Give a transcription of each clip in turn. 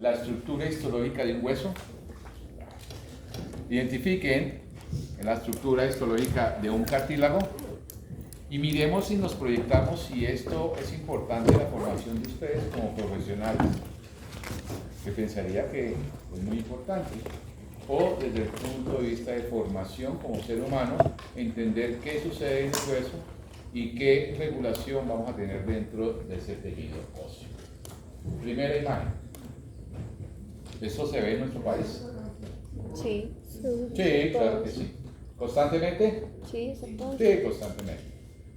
la estructura histológica de un hueso. Identifiquen la estructura histológica de un cartílago y miremos si nos proyectamos si esto es importante en la formación de ustedes como profesionales, que pensaría que es muy importante, o desde el punto de vista de formación como ser humano, entender qué sucede en el hueso y qué regulación vamos a tener dentro de ese tejido óseo. Primera imagen. ¿Esto se ve en nuestro país? Sí. Sí, claro que sí. ¿Constantemente? Sí, exacto. Sí, constantemente.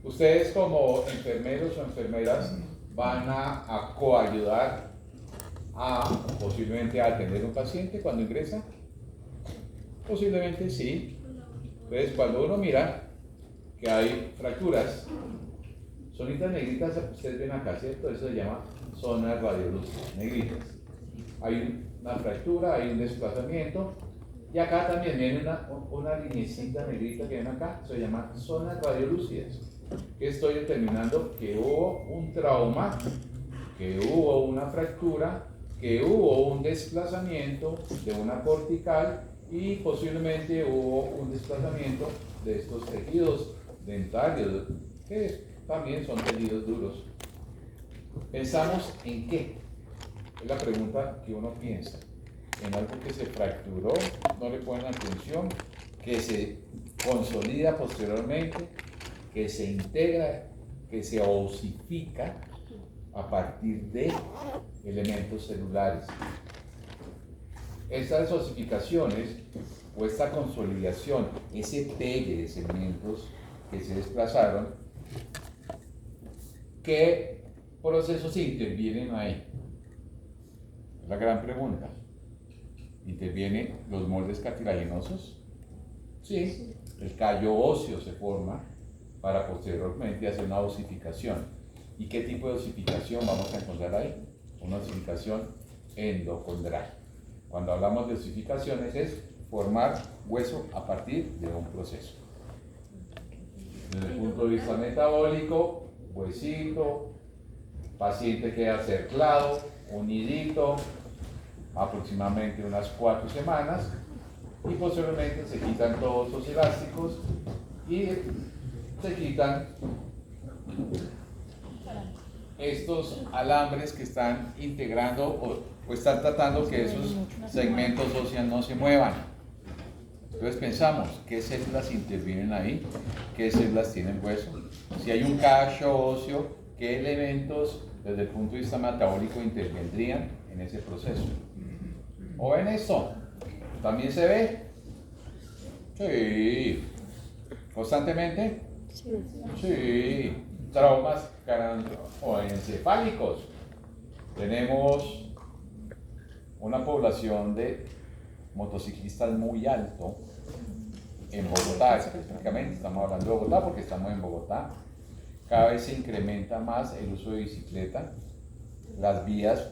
Ustedes como enfermeros o enfermeras van a coayudar a posiblemente a atender un paciente cuando ingresa. Posiblemente sí. Entonces cuando uno mira que hay fracturas, zonitas negritas, ustedes ven acá, ¿cierto? Eso se llama zonas radiolúcidas, negritas. Hay una fractura, hay un desplazamiento, y acá también viene una linecita negrita que ven acá, se llama zonas radiolúcidas. Que estoy determinando que hubo un trauma, que hubo una fractura, que hubo un desplazamiento de una cortical y posiblemente hubo un desplazamiento de estos tejidos dentarios, que también son tejidos duros. ¿Pensamos en qué? Es la pregunta que uno piensa. En algo que se fracturó, no le ponen atención, que se consolida posteriormente, que se integra, que se osifica a partir de elementos celulares. Estas osificaciones o esta consolidación, ese pegue de segmentos que se desplazaron, ¿qué procesos intervienen ahí? Es la gran pregunta. ¿Intervienen los moldes cartilaginosos? Sí, el callo óseo se forma para posteriormente hacer una osificación. ¿Y qué tipo de osificación vamos a encontrar ahí? Una osificación endocondral. Cuando hablamos de osificaciones es formar hueso a partir de un proceso. Desde el punto de vista metabólico, huesito, paciente queda cerclado, unidito, aproximadamente unas 4 semanas, y posteriormente se quitan todos los elásticos y se quitan estos alambres que están integrando o están tratando que esos segmentos óseos no se muevan. Entonces pensamos, ¿qué células intervienen ahí? ¿Qué células tienen hueso? Si hay un cacho óseo, ¿qué elementos desde el punto de vista metabólico intervendrían en ese proceso? ¿O ven esto? ¿También se ve? Sí. ¿Constantemente? Sí. Traumas encefálicos. Tenemos una población de motociclistas muy alto en Bogotá, específicamente. Estamos hablando de Bogotá porque estamos en Bogotá. Cada vez se incrementa más el uso de bicicleta. Las vías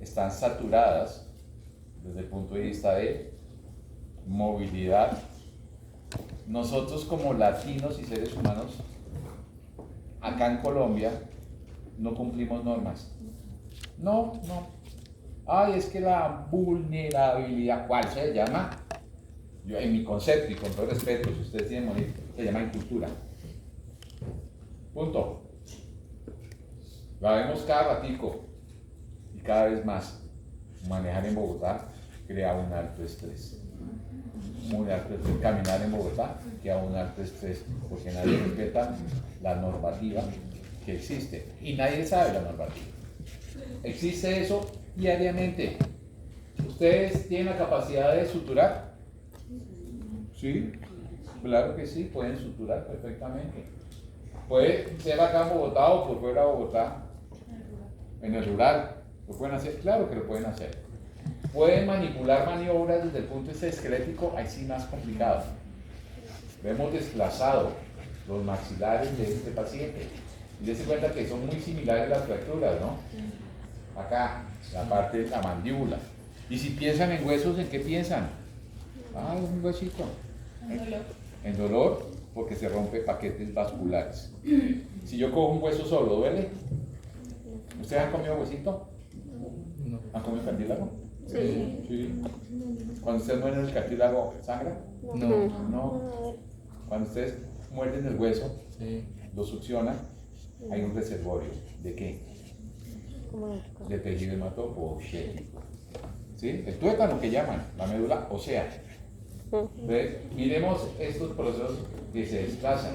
están saturadas desde el punto de vista de movilidad. Nosotros como latinos y seres humanos, acá en Colombia, no cumplimos normas. No. Ay, es que la vulnerabilidad, ¿cuál se llama? Yo, en mi concepto y con todo respeto, si ustedes tienen morir, se llama incultura. Punto. La vemos cada ratico y cada vez más. Manejar en Bogotá crea un alto estrés. Muy alto estrés. Caminar en Bogotá crea un alto estrés porque nadie respeta la normativa que existe y nadie sabe la normativa. Existe eso diariamente. ¿Ustedes tienen la capacidad de suturar? Sí, claro que sí, pueden suturar perfectamente. Puede ser acá en Bogotá o por fuera de Bogotá, en el rural. ¿Lo pueden hacer? Claro que lo pueden hacer. Pueden manipular maniobras desde el punto de vista esquelético, ahí sí más complicado. Hemos desplazado los maxilares de este paciente. Y dense cuenta que son muy similares las fracturas, ¿no? Acá, la parte de la mandíbula. Y si piensan en huesos, ¿en qué piensan? Ah, es un huesito. En dolor, porque se rompe paquetes vasculares. Si yo cojo un hueso solo, ¿duele? ¿Ustedes han comido huesito? ¿Han comido con el cartílago? Sí. Sí. Cuando ustedes muerden el cartílago, ¿sangra? No. No. Cuando ustedes muerden el hueso, Sí. lo succionan, hay un reservorio. ¿De qué? Como De tejido hematopoyético. ¿Sí? El tuétano que llaman, la médula ósea. Entonces, miremos estos procesos que se desplazan.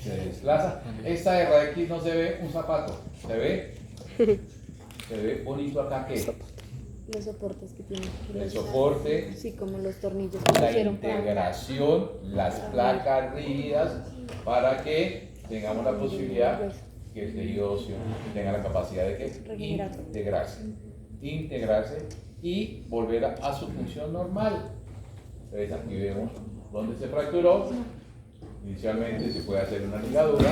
Se desplaza. Esta de aquí no se ve un zapato. ¿Se ve? Se ve bonito acá que los soportes que tienen. el soporte, Sí, como los tornillos que la pusieron para- integración, las placas rígidas para que tengamos la posibilidad que el tejido óseo tenga la capacidad de que Regenerarse. integrarse y volver a su función normal. Entonces aquí vemos dónde se fracturó. Inicialmente se puede hacer una ligadura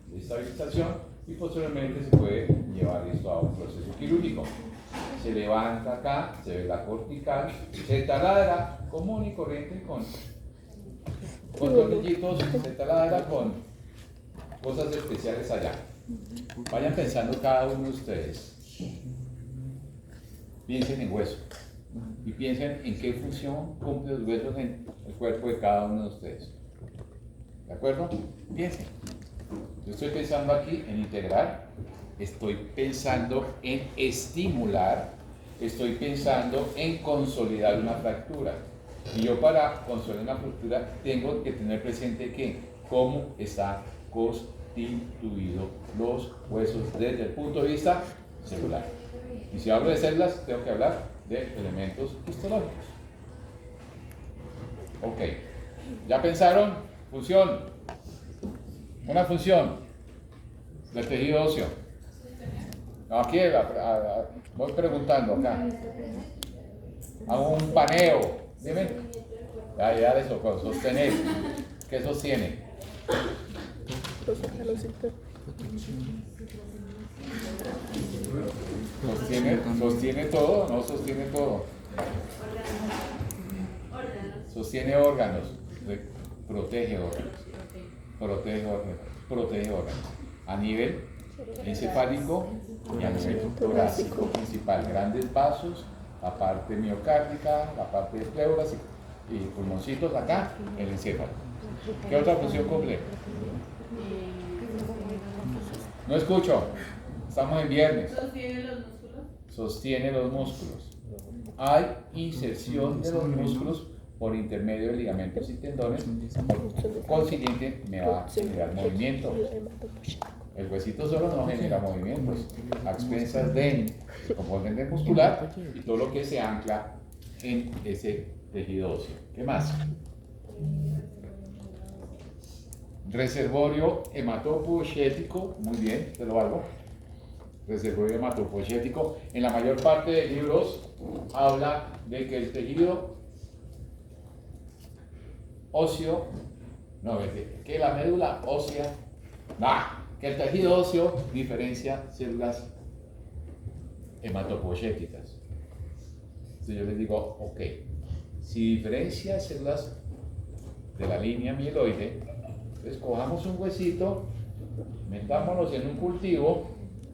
de estabilización y posteriormente se puede llevar esto a un proceso quirúrgico. Se levanta acá, se ve la cortical, se taladra común y corriente con tornillitos, se taladra con cosas especiales allá. Vayan pensando cada uno de ustedes. Piensen en hueso y piensen en qué función cumplen los huesos en el cuerpo de cada uno de ustedes. ¿De acuerdo? Piensen. Yo estoy pensando aquí en integrar, estoy pensando en estimular, estoy pensando en consolidar una fractura. Y yo para consolidar una fractura tengo que tener presente que cómo está constituido los huesos desde el punto de vista celular. Y si hablo de células, tengo que hablar de elementos histológicos. Ok. ¿Ya pensaron? Función. Una función del tejido óseo. Aquí voy preguntando acá. Hago un paneo. Dime. Ya les tocó. Sostener. ¿Qué sostiene? Sostiene todo, no sostiene todo. Sostiene órganos, protege órganos, protege órganos. A nivel encefálico y a nivel torácico principal. Grandes vasos, la parte miocárdica, la parte de pleuras y pulmoncitos acá, el encéfalo. ¿Qué otra función cumple? No escucho. Estamos en viernes. ¿Sostiene los músculos? Sostiene los músculos. Hay inserción de los músculos por intermedio de ligamentos y tendones. Por consiguiente, me va a generar movimiento. El huesito solo no genera movimientos. A expensas del componente muscular y todo lo que se ancla en ese tejido óseo. ¿Qué más? Reservorio hematopoyético. Muy bien, te lo valgo. Reservorio hematopoyético. En la mayor parte de libros habla de que el tejido óseo, que la médula ósea, que el tejido óseo diferencia células hematopoyéticas. Entonces yo les digo, ok, si diferencia células de la línea mieloide, entonces cojamos un huesito, metámonos en un cultivo,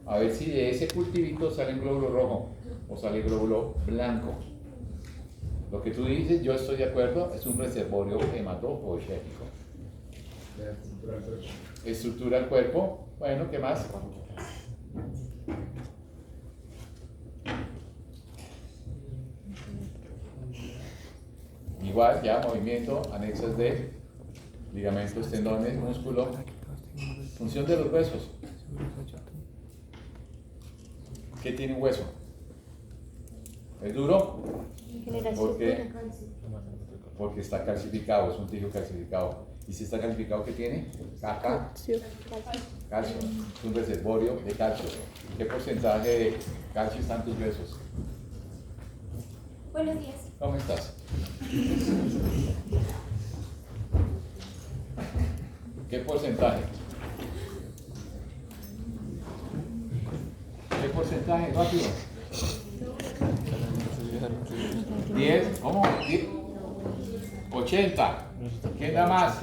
a ver si de ese cultivito sale un glóbulo rojo o sale glóbulo blanco. Lo que tú dices, yo estoy de acuerdo, es un reservorio hematopoyético. Estructura del cuerpo. Bueno, ¿qué más? Igual, ya, movimiento, anexas de ligamentos, tendones, músculo. Función de los huesos. ¿Qué tiene un hueso? ¿Es duro? Porque está calcificado, es un tejido calcificado. ¿Y si está calcificado, qué tiene? Calcio. Es un reservorio de calcio. ¿Qué porcentaje de calcio están tus huesos? Buenos días. ¿Cómo estás? ¿Qué porcentaje? ¿Qué porcentaje? Rápido. 10, ¿cómo? 10, 80. ¿Quién da más?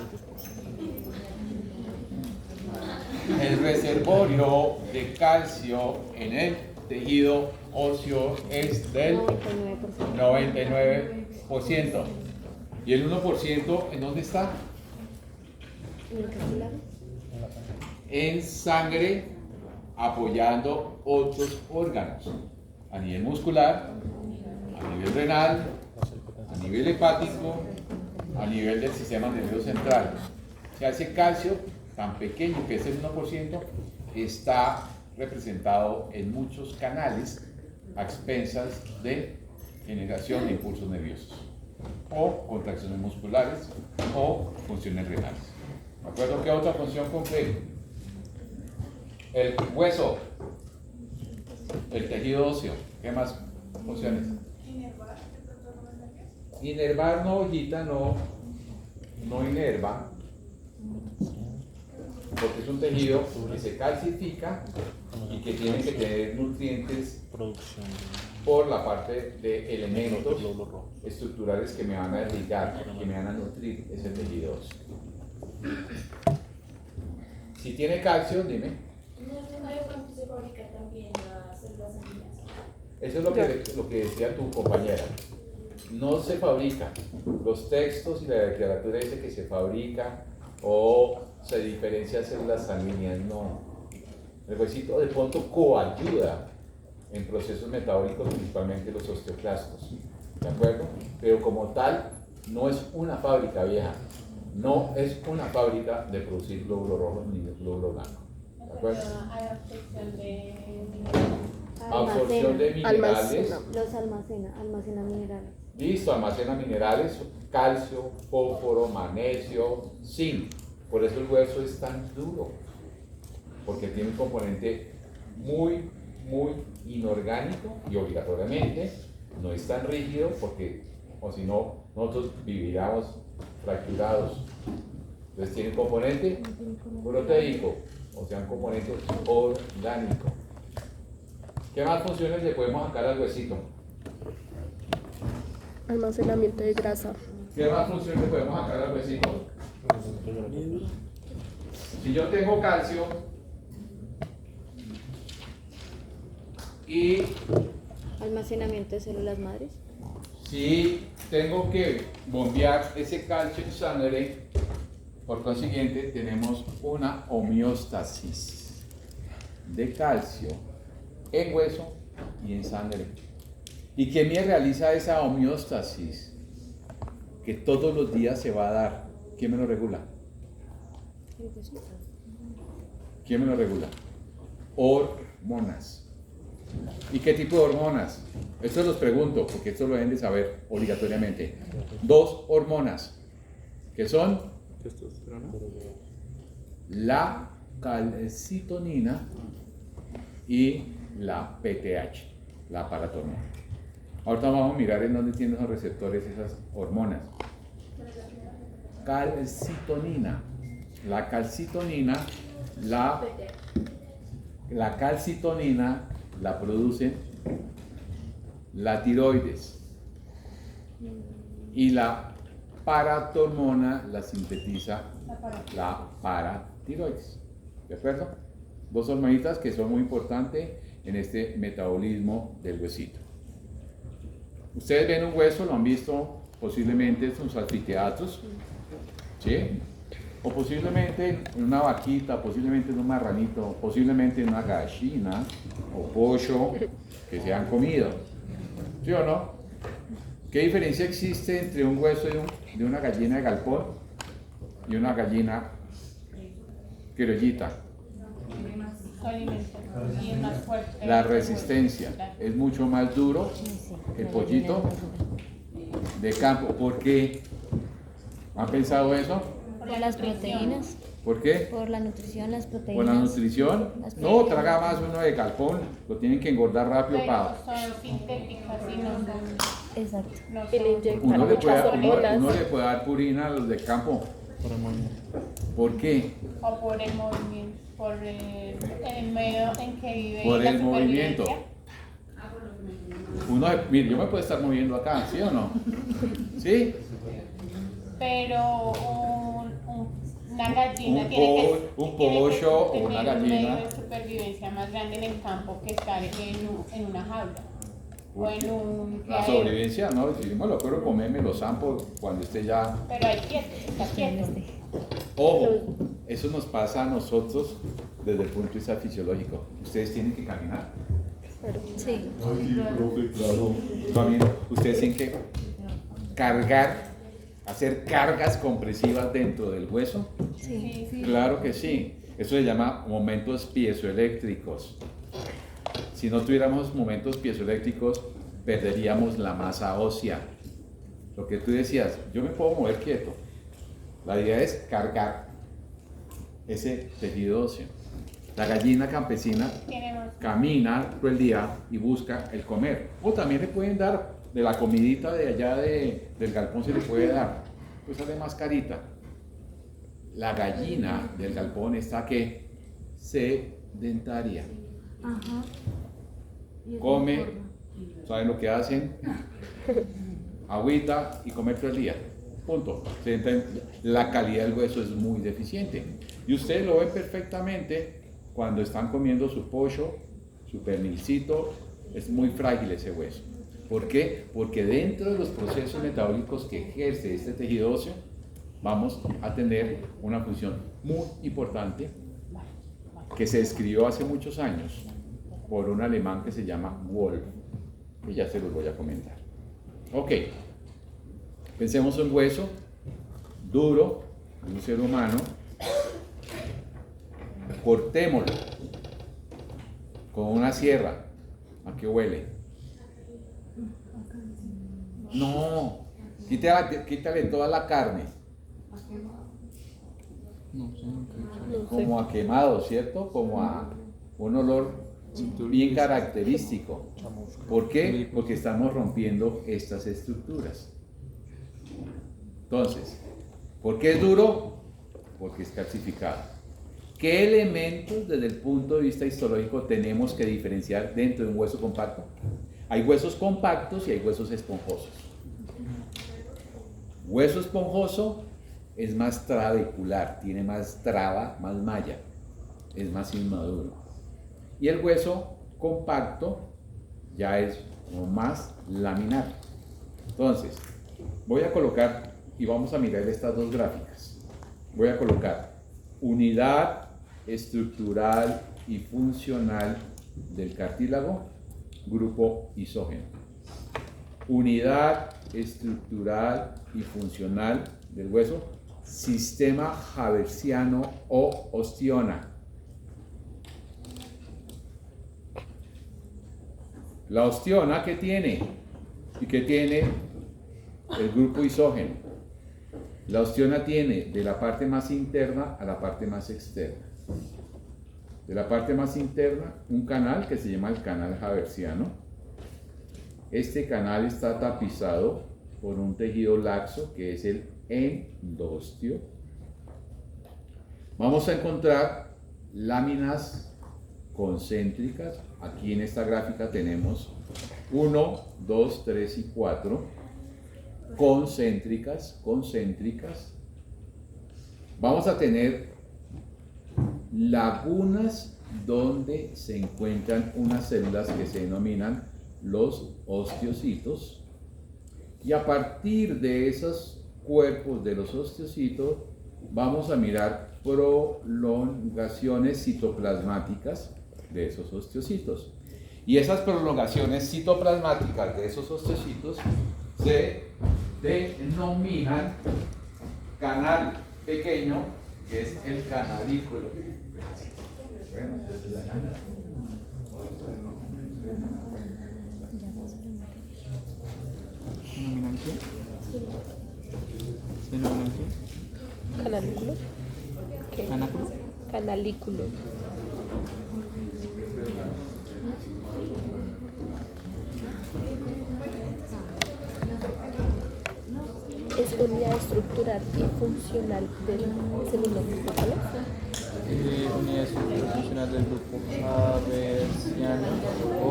El reservorio de calcio en el tejido óseo es del 99%. 99%. ¿Y el 1% en dónde está? ¿Y el capilar? En sangre, apoyando otros órganos, a nivel muscular, a nivel renal, a nivel hepático, a nivel del sistema nervioso central. O sea, ese calcio tan pequeño que es el 1% está representado en muchos canales a expensas de generación de impulsos nerviosos o contracciones musculares o funciones renales. ¿De acuerdo? ¿Qué otra función cumple? El hueso, el tejido óseo. ¿Qué más funciones? Inervar no, hojita, no inerva, porque es un tejido que se calcifica y que tiene que tener nutrientes por la parte de elementos estructurales que me van a irrigar, que me van a nutrir ese tejido óseo. Si tiene calcio, dime. No es necesario cuando se fabrica también las células sanguíneas. Eso es lo que decía tu compañera. No se fabrica. Los textos y la literatura dice que se fabrica o se diferencia células sanguíneas. No. El huesito de pronto coayuda en procesos metabólicos, principalmente los osteoclastos. ¿De acuerdo? Pero como tal, no es una fábrica vieja. No es una fábrica de producir glóbulos rojos ni de glóbulos blancos. ¿De acuerdo? Absorción de minerales. Los almacena minerales. Listo, almacena minerales, calcio, fósforo, magnesio, zinc. Por eso el hueso es tan duro, porque tiene un componente muy inorgánico y obligatoriamente no es tan rígido, porque o si no, nosotros viviríamos fracturados. Entonces tiene un componente proteico, o sea, un componente orgánico. ¿Qué más funciones le podemos sacar al huesito? Almacenamiento de grasa. ¿Qué más funciones le podemos sacar al huesito? Si yo tengo calcio y Almacenamiento de células madres. si tengo que bombear ese calcio en sangre, por consiguiente tenemos una homeostasis de calcio en hueso y en sangre. ¿Y quién me realiza esa homeostasis? Que todos los días se va a dar. ¿Quién me lo regula? ¿Quién me lo regula? Hormonas. ¿Y qué tipo de hormonas? Esto los pregunto, porque esto lo deben de saber obligatoriamente. 2 hormonas, que son la calcitonina y la PTH, la paratormona. Ahorita vamos a mirar en dónde tienen esos receptores esas hormonas. Calcitonina. La calcitonina, la calcitonina la produce la tiroides y la paratormona la sintetiza la paratiroides. ¿De acuerdo? 2 hormonitas que son muy importantes en este metabolismo del huesito. Ustedes ven un hueso, lo han visto posiblemente en sus anfiteatros, ¿sí? O posiblemente en una vaquita, posiblemente en un marranito, posiblemente en una gallina o pollo que se han comido, ¿sí o no? ¿Qué diferencia existe entre un hueso de una gallina de galpón y una gallina criollita? La resistencia. Es mucho más duro el pollito de campo. ¿Por qué? ¿Han pensado eso? Por las proteínas. ¿Por qué? Por la nutrición, las proteínas. ¿Por la nutrición? No, traga más uno de galpón. Lo tienen que engordar rápido para... Son sintéticas y no son. Exacto. Y le inyectan Uno le muchas hormonas. puede dar purina a los de campo. ¿Por qué? O por el movimiento, por el medio en que vive. Por la el movimiento. supervivencia. Mire, yo me puedo estar moviendo acá, ¿sí o no? ¿Sí? Pero una gallina tiene que un pollo o una tener un medio gallina de supervivencia más grande en el campo que estar en una jaula o en un La criadero. sobrevivencia, no, decimos lo quiero comerme los zampos cuando esté ya. Pero hay quieto, está quieto. Ojo, eso nos pasa a nosotros desde el punto de vista fisiológico. Ustedes tienen que caminar. Sí. También ustedes tienen que cargar, hacer cargas compresivas dentro del hueso. Sí. Claro que sí. Eso se llama momentos piezoeléctricos. Si no tuviéramos momentos piezoeléctricos, perderíamos la masa ósea. Lo que tú decías, yo me puedo mover quieto. La idea es cargar ese tejido óseo. La gallina campesina camina todo el día y busca el comer. O también le pueden dar de la comidita de allá del galpón, se le puede dar. Pues sale más carita. La gallina del galpón está que sedentaria. Ajá. Come, ¿saben lo que hacen? Agüita y comer todo el día. Punto. La calidad del hueso es muy deficiente. Y ustedes lo ven perfectamente cuando están comiendo su pollo, su pernilcito, es muy frágil ese hueso. ¿Por qué? Porque dentro de los procesos metabólicos que ejerce este tejido óseo, vamos a tener una función muy importante que se describió hace muchos años por un alemán que se llama Wolf, y ya se los voy a comentar. Ok, pensemos en un hueso duro de un ser humano, cortémoslo con una sierra. ¿A qué huele? No, quítale toda la carne. Como a quemado, ¿cierto? Como a un olor bien característico. ¿Por qué? Porque estamos rompiendo estas estructuras. Entonces, ¿por qué es duro? Porque es calcificado. ¿Qué elementos desde el punto de vista histológico tenemos que diferenciar dentro de un hueso compacto? Hay huesos compactos y hay huesos esponjosos. Hueso esponjoso es más trabecular, tiene más traba, más malla, es más inmaduro. Y el hueso compacto ya es como más laminar. Entonces, voy a colocar y vamos a mirar estas dos gráficas. Voy a colocar unidad estructural y funcional del cartílago, grupo isógeno. Unidad estructural y funcional del hueso, sistema haversiano o ostiona. La ostiona, ¿qué tiene? ¿Y qué tiene el grupo isógeno? La ostiona tiene de la parte más interna a la parte más externa. De la parte más interna, un canal que se llama el canal haversiano. Este canal está tapizado por un tejido laxo que es el endostio. Vamos a encontrar láminas concéntricas. Aquí en esta gráfica tenemos 1, 2, 3 y 4. Concéntricas. Vamos a tener lagunas donde se encuentran unas células que se denominan los osteocitos, y a partir de esos cuerpos de los osteocitos vamos a mirar prolongaciones citoplasmáticas de esos osteocitos, y esas prolongaciones citoplasmáticas de esos osteocitos se denominan canal pequeño, que es el canalículo. ¿Canalículo? ¿Qué? Canalículo. Es unidad estructural y funcional del celular. Unidad estructural funcional del grupo haversiano o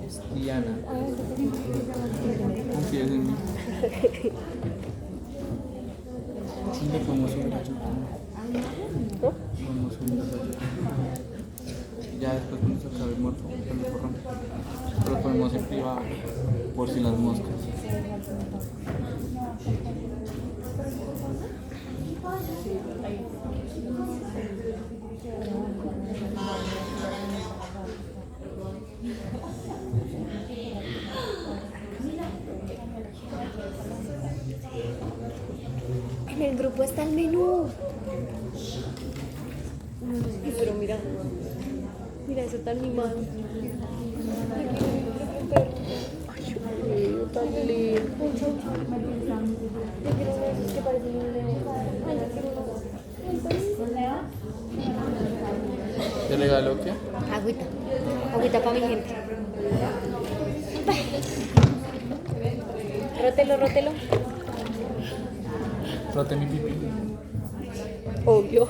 estiana. Confíes en mí. Sí, le podemos subir a YouTube. ¿no? Vamos a unir ya después cuando se acabe el muerto, pues lo borramos. Pero lo ponemos en privado por si las moscas. En el grupo está el menú. Pero mira, mira eso tan animado. Ay, Dios mío, tan lindo. ¿Qué parece un león? ¿Te regaló qué? Agüita. Agüita para mi gente. Rótelo, rótelo. Rote mi pipí. Obvio.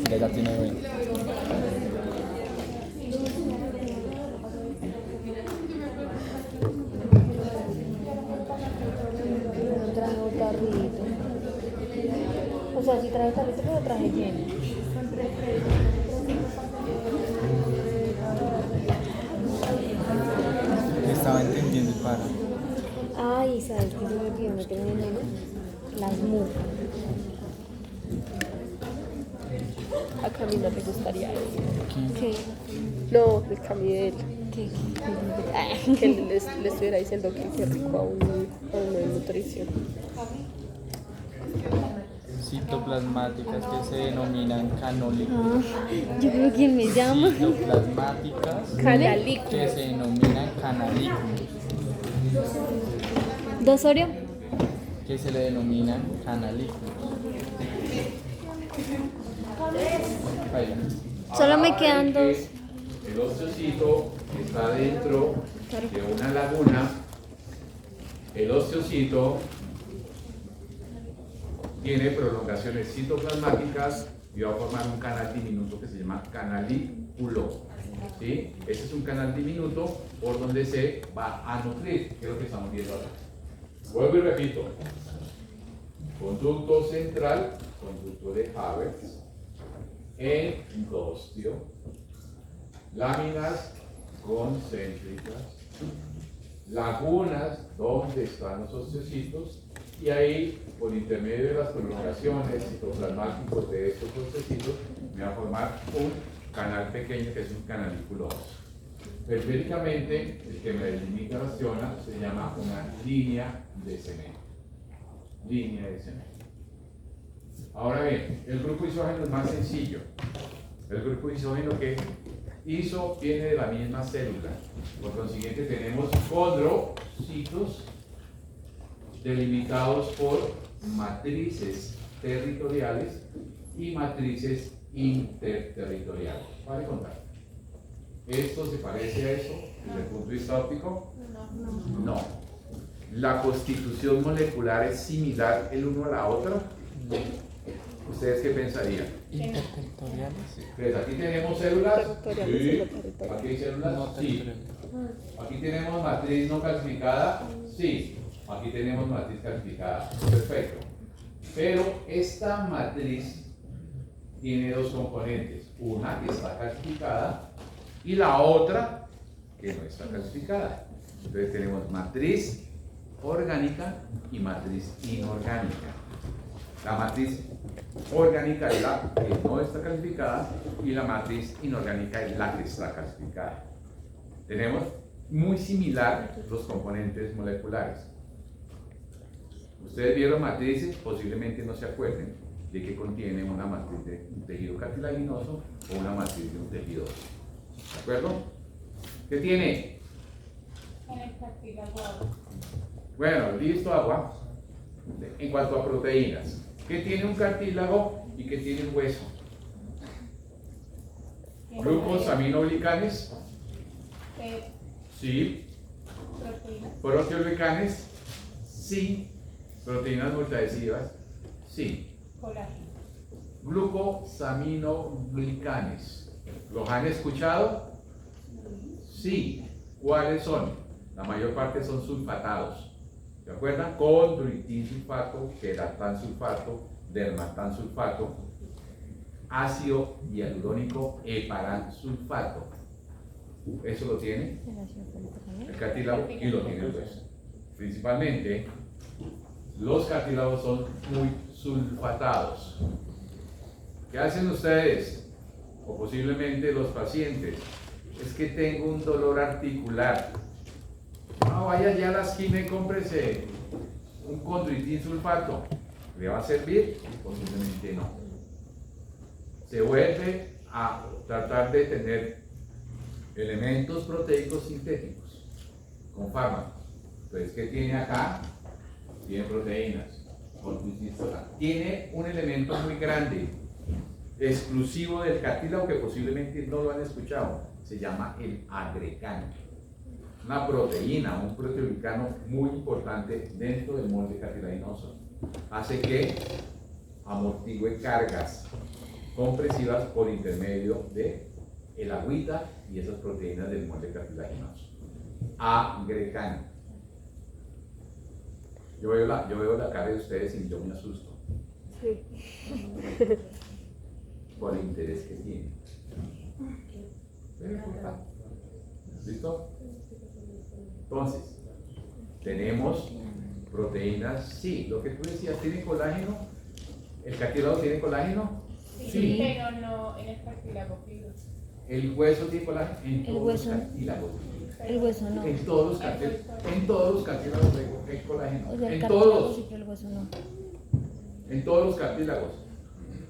Ya tiene 20. No trajo tarrito. O sea, sí traje tarrito, pero traje lleno. Estaba entendiendo el para. Ay, ¿sabes qué se me olvidó meter en el menú? Las mujas. A Cami no le gustaría eso. ¿Qué? No, de Cami de él. ¿Qué? Que le estuviera diciendo que qué rico a uno de nutrición. Citoplasmáticas que se denominan canolículos. Yo creo que me llama. Citoplasmáticas Canalículos. que se denominan canalículos. ¿Dos Oreo? Que se le denominan canalículos. Ahí. Solo me Habla quedan de que dos. El osteocito está dentro de una laguna. El osteocito tiene prolongaciones citoplasmáticas y va a formar un canal diminuto que se llama canalículo. ¿Sí? Ese es un canal diminuto por donde se va a nutrir, que es lo que estamos viendo ahora. Vuelvo y repito. Conducto central, conducto de Havertz, endostio, láminas concéntricas, lagunas donde están los osteocitos, y ahí, por intermedio de las prolongaciones citoplasmáticos de estos osteocitos, me va a formar un canal pequeño que es un canalículo óseo. Periféricamente, el que me delimita la zona se llama una línea de cemento. Línea de cemento. Ahora bien, el grupo isógeno es más sencillo. El grupo isógeno que iso viene de la misma célula. Por consiguiente, tenemos condrocitos delimitados por matrices territoriales y matrices interterritoriales. ¿Vale contar? ¿Esto se parece a eso desde el punto de vista óptico? No. ¿La constitución molecular es similar el uno a la otra? ¿Ustedes qué pensarían? Interterritoriales. Pues aquí tenemos células. Territoriales, Sí. territoriales. Aquí hay células. No Sí. territoriales. Aquí tenemos matriz no calcificada. Sí. Aquí tenemos matriz calcificada. Perfecto. Pero esta matriz tiene dos componentes. Una que está calcificada y la otra que no está calcificada. Entonces tenemos matriz orgánica y matriz inorgánica. La matriz orgánica es la que no está calcificada y la matriz inorgánica es la que está calcificada. Tenemos muy similar los componentes moleculares. Ustedes vieron matrices, posiblemente no se acuerden de que contiene una matriz de un tejido cartilaginoso o una matriz de un tejido óseo. ¿De acuerdo? ¿Qué tiene? En el cartílago agua. Bueno, listo, agua. En cuanto a proteínas, ¿qué tiene un cartílago y qué tiene un hueso? Glucosaminoglicanes, sí. Proteínas. Proteoglicanes, sí. Proteínas multiadhesivas, sí. Colágeno. Glucosaminoglicanes, ¿los han escuchado? Sí. ¿Cuáles son? La mayor parte son sulfatados. ¿Se acuerdan? Condroitin sulfato, queratan sulfato, dermatansulfato, ácido hialurónico heparansulfato. Eso lo tiene el cartílago y lo tiene el hueso. Principalmente, los cartílagos son muy sulfatados. ¿Qué hacen ustedes? O posiblemente los pacientes. Es que tengo un dolor articular. No, vaya ya a la esquina y cómprese un condroitin sulfato. ¿Le va a servir? Posiblemente no. Se vuelve a tratar de tener elementos proteicos sintéticos con fármacos. Entonces, ¿qué tiene acá? Tiene proteínas. Tiene un elemento muy grande, exclusivo del cartílago, que posiblemente no lo han escuchado. Se llama el agrecano. Una proteína, un proteoglicano muy importante dentro del molde cartilaginoso. Hace que amortigüe cargas compresivas por intermedio de el agüita y esas proteínas del molde cartilaginoso. Agrecano. Yo veo la cara de ustedes y yo me asusto. Sí. Por el interés que tienen. ¿Listo? Entonces, tenemos proteínas, sí, lo que tú decías, ¿tiene colágeno? ¿El cartílago tiene colágeno? Sí, pero no en el cartílago fino. ¿El hueso tiene colágeno? En El todos hueso los no. cartílagos. El hueso no. En todos los cartílagos hay colágeno. O sea, el En cartílago todos. sí, pero el hueso no. En todos los cartílagos.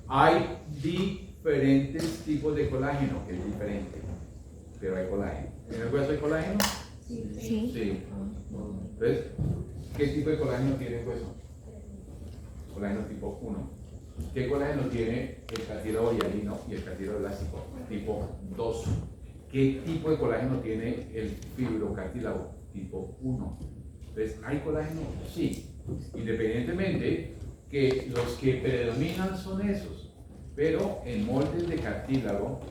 Hay diferentes tipos de colágeno, que es diferente, pero hay colágeno. ¿En el hueso hay colágeno? Sí. Sí. Entonces, ¿qué tipo de colágeno tiene el hueso? Colágeno tipo 1. ¿Qué colágeno tiene el cartílago hialino y el cartílago elástico? Tipo 2. ¿Qué tipo de colágeno tiene el fibrocartílago? Tipo 1. Entonces, ¿hay colágeno? Sí. Independientemente que los que predominan son esos. Pero en moldes de cartílago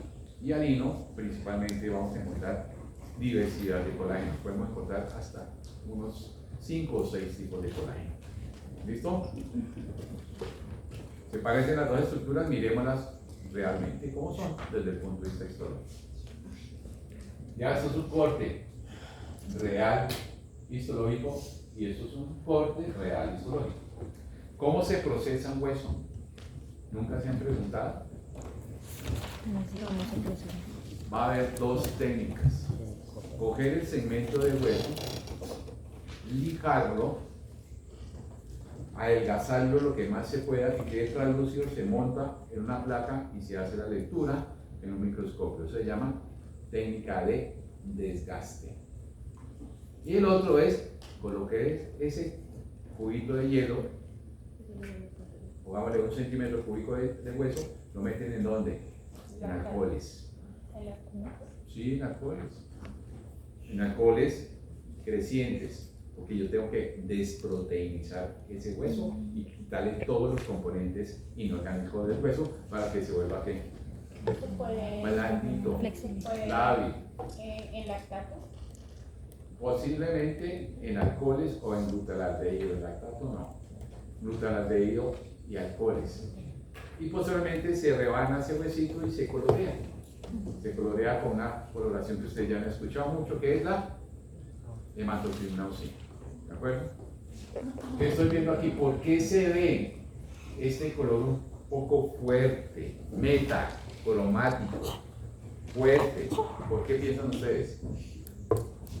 hialino, principalmente vamos a encontrar diversidad de colágenos. Podemos encontrar hasta unos 5 o 6 tipos de colágeno. ¿Listo? ¿Se parecen las dos estructuras? Mirémoslas realmente cómo son desde el punto de vista histórico. Ya esto es un corte real histológico y esto es un corte real histológico. ¿Cómo se procesa un hueso? ¿Nunca se han preguntado? No sé cómo se procesa. Va a haber dos técnicas. Coger el segmento de hueso, lijarlo, adelgazarlo lo que más se pueda, que quede translúcido, se monta en una placa y se hace la lectura en un microscopio. Eso se llama técnica de desgaste. Y el otro es coloque ese cubito de hielo, pongámosle 1 centímetro cúbico de hueso, lo meten en ¿dónde? En alcoholes. Sí, en alcoholes. En alcoholes crecientes, porque yo tengo que desproteinizar ese hueso y quitarle todos los componentes inorgánicos del hueso para que se vuelva ¿qué? Blandito, lábil. ¿En lactato? Posiblemente en alcoholes o en glutalaldehido. En lactato no. Glutalaldehido y alcoholes. Y posteriormente se rebana ese huesito y se colorea. Se colorea con una coloración que ustedes ya han escuchado mucho, que es la hematocrinausia. ¿De acuerdo? ¿Qué estoy viendo aquí? ¿Por qué se ve este color un poco fuerte, metacromático, fuerte? ¿Por qué piensan ustedes?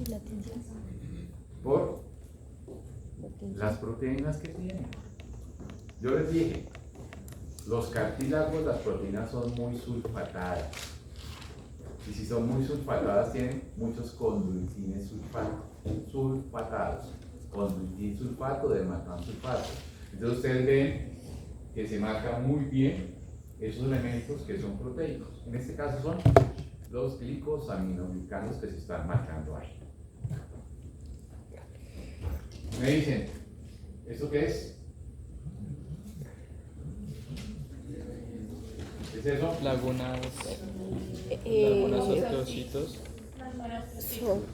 Y la tensión. Por las proteínas que tienen. Yo les dije, los cartílagos, las proteínas son muy sulfatadas. Y si son muy sulfatadas, tienen muchos condroitines sulfatados. Condroitin sulfato, dermatansulfato. Entonces ustedes ven que se marcan muy bien esos elementos que son proteicos. En este caso son los glicosaminoglicanos que se están marcando ahí. Me dicen, ¿esto qué es? ¿Qué es eso? Lagunas osteocitos.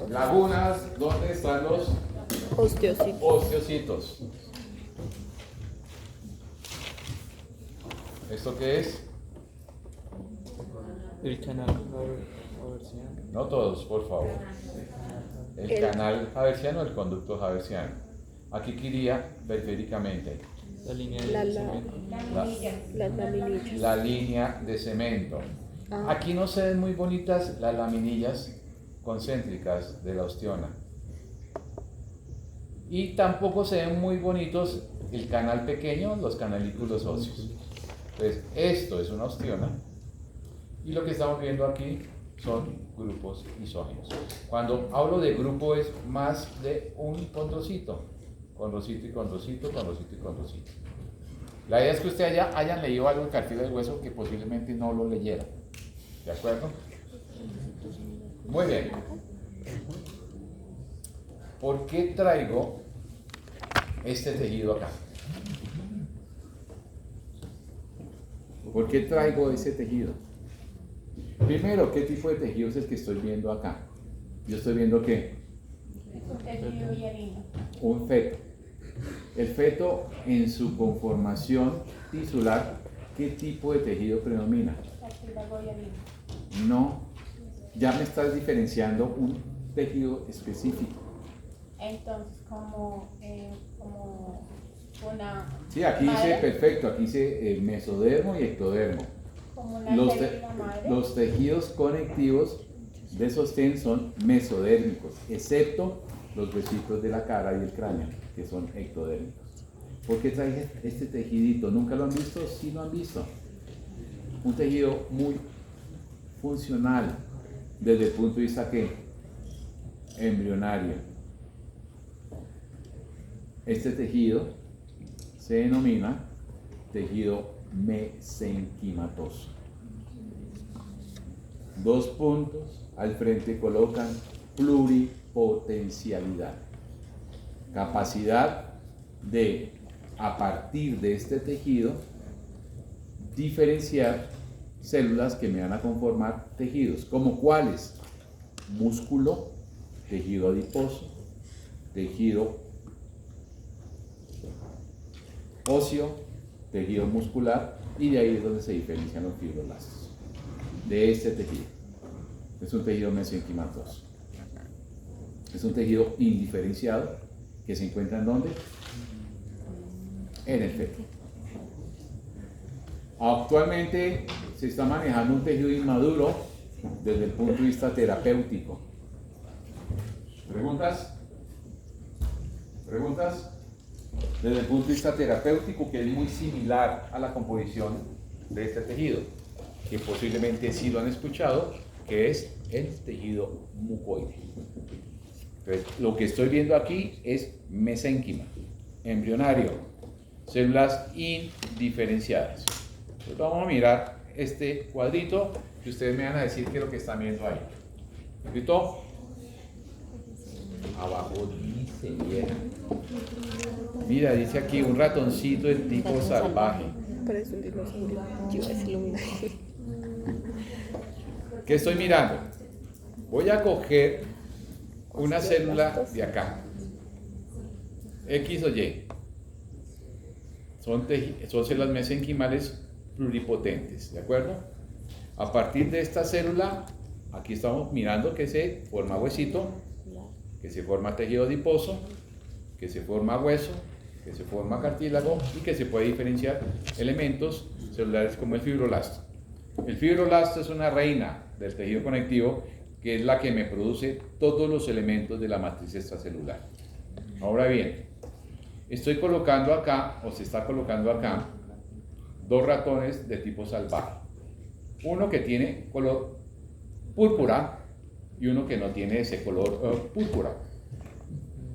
Lagunas, ¿dónde están los Osteocitos. osteocitos? ¿Esto qué es? El canal haversiano. No todos, por favor. El canal haversiano, el conducto haversiano. Aquí iría periféricamente La línea La- de la- cemento. Las laminillas. la línea de cemento. Ah. Aquí no se ven muy bonitas las laminillas concéntricas de la ostiona. Y tampoco se ven muy bonitos el canal pequeño, los canalículos óseos. Entonces, esto es una ostiona. Y lo que estamos viendo aquí son grupos isógenos. Cuando hablo de grupo es más de un condrocito. Condrocito y condrocito, condrocito y condrocito. La idea es que ustedes hayan leído algo del cartílago del hueso que posiblemente no lo leyeron. ¿De acuerdo? Muy bien. ¿Por qué traigo este tejido acá? ¿Por qué traigo ese tejido? Primero, ¿qué tipo de tejido es el que estoy viendo acá? Yo estoy viendo ¿qué? Es un tejido hialino. Un feto. El feto en su conformación tisular, ¿qué tipo de tejido predomina? Cartílago hialino. No, ya me estás diferenciando un tejido específico. Entonces, como una. Sí, aquí dice madre, perfecto, aquí dice mesodermo y ectodermo. como una Los, célula madre. los tejidos conectivos de sostén son mesodérmicos, excepto los huesitos de la cara y el cráneo, que son ectodérmicos. ¿Por qué traje este tejidito? ¿Nunca lo han visto? Sí lo han visto. Un tejido muy funcional desde el punto de vista ¿qué? Embrionario. Este tejido se denomina tejido mesenquimatoso. Dos puntos al frente colocan pluripotencialidad, capacidad de, a partir de este tejido, diferenciar células que me van a conformar tejidos, como cuáles: músculo, tejido adiposo, tejido óseo, tejido muscular, y de ahí es donde se diferencian los fibroblastos de este tejido. Es un tejido mesenquimatoso. Es un tejido indiferenciado que se encuentra ¿en dónde? En el feto. Actualmente se está manejando un tejido inmaduro desde el punto de vista terapéutico. ¿Preguntas? ¿Preguntas? Desde el punto de vista terapéutico, que es muy similar a la composición de este tejido, que posiblemente sí lo han escuchado, que es el tejido mucoide. Entonces, lo que estoy viendo aquí es mesénquima, embrionario, células indiferenciadas. Entonces, vamos a mirar este cuadrito y ustedes me van a decir qué es lo que están viendo ahí. ¿Listo? Abajo dice, vieja. Mira, dice aquí un ratoncito de tipo salvaje. Parece un dinosaurio. Yo es iluminado. ¿Qué estoy mirando? Voy a coger una célula de acá, X o Y. Son células mesenquimales pluripotentes, ¿de acuerdo? A partir de esta célula, aquí estamos mirando que se forma huesito, que se forma tejido adiposo, que se forma hueso, que se forma cartílago y que se puede diferenciar elementos celulares como el fibroblasto. El fibroblasto es una reina del tejido conectivo que es la que me produce todos los elementos de la matriz extracelular. Ahora bien, estoy colocando acá, o se está colocando acá, dos ratones de tipo salvaje. Uno que tiene color púrpura y uno que no tiene ese color púrpura.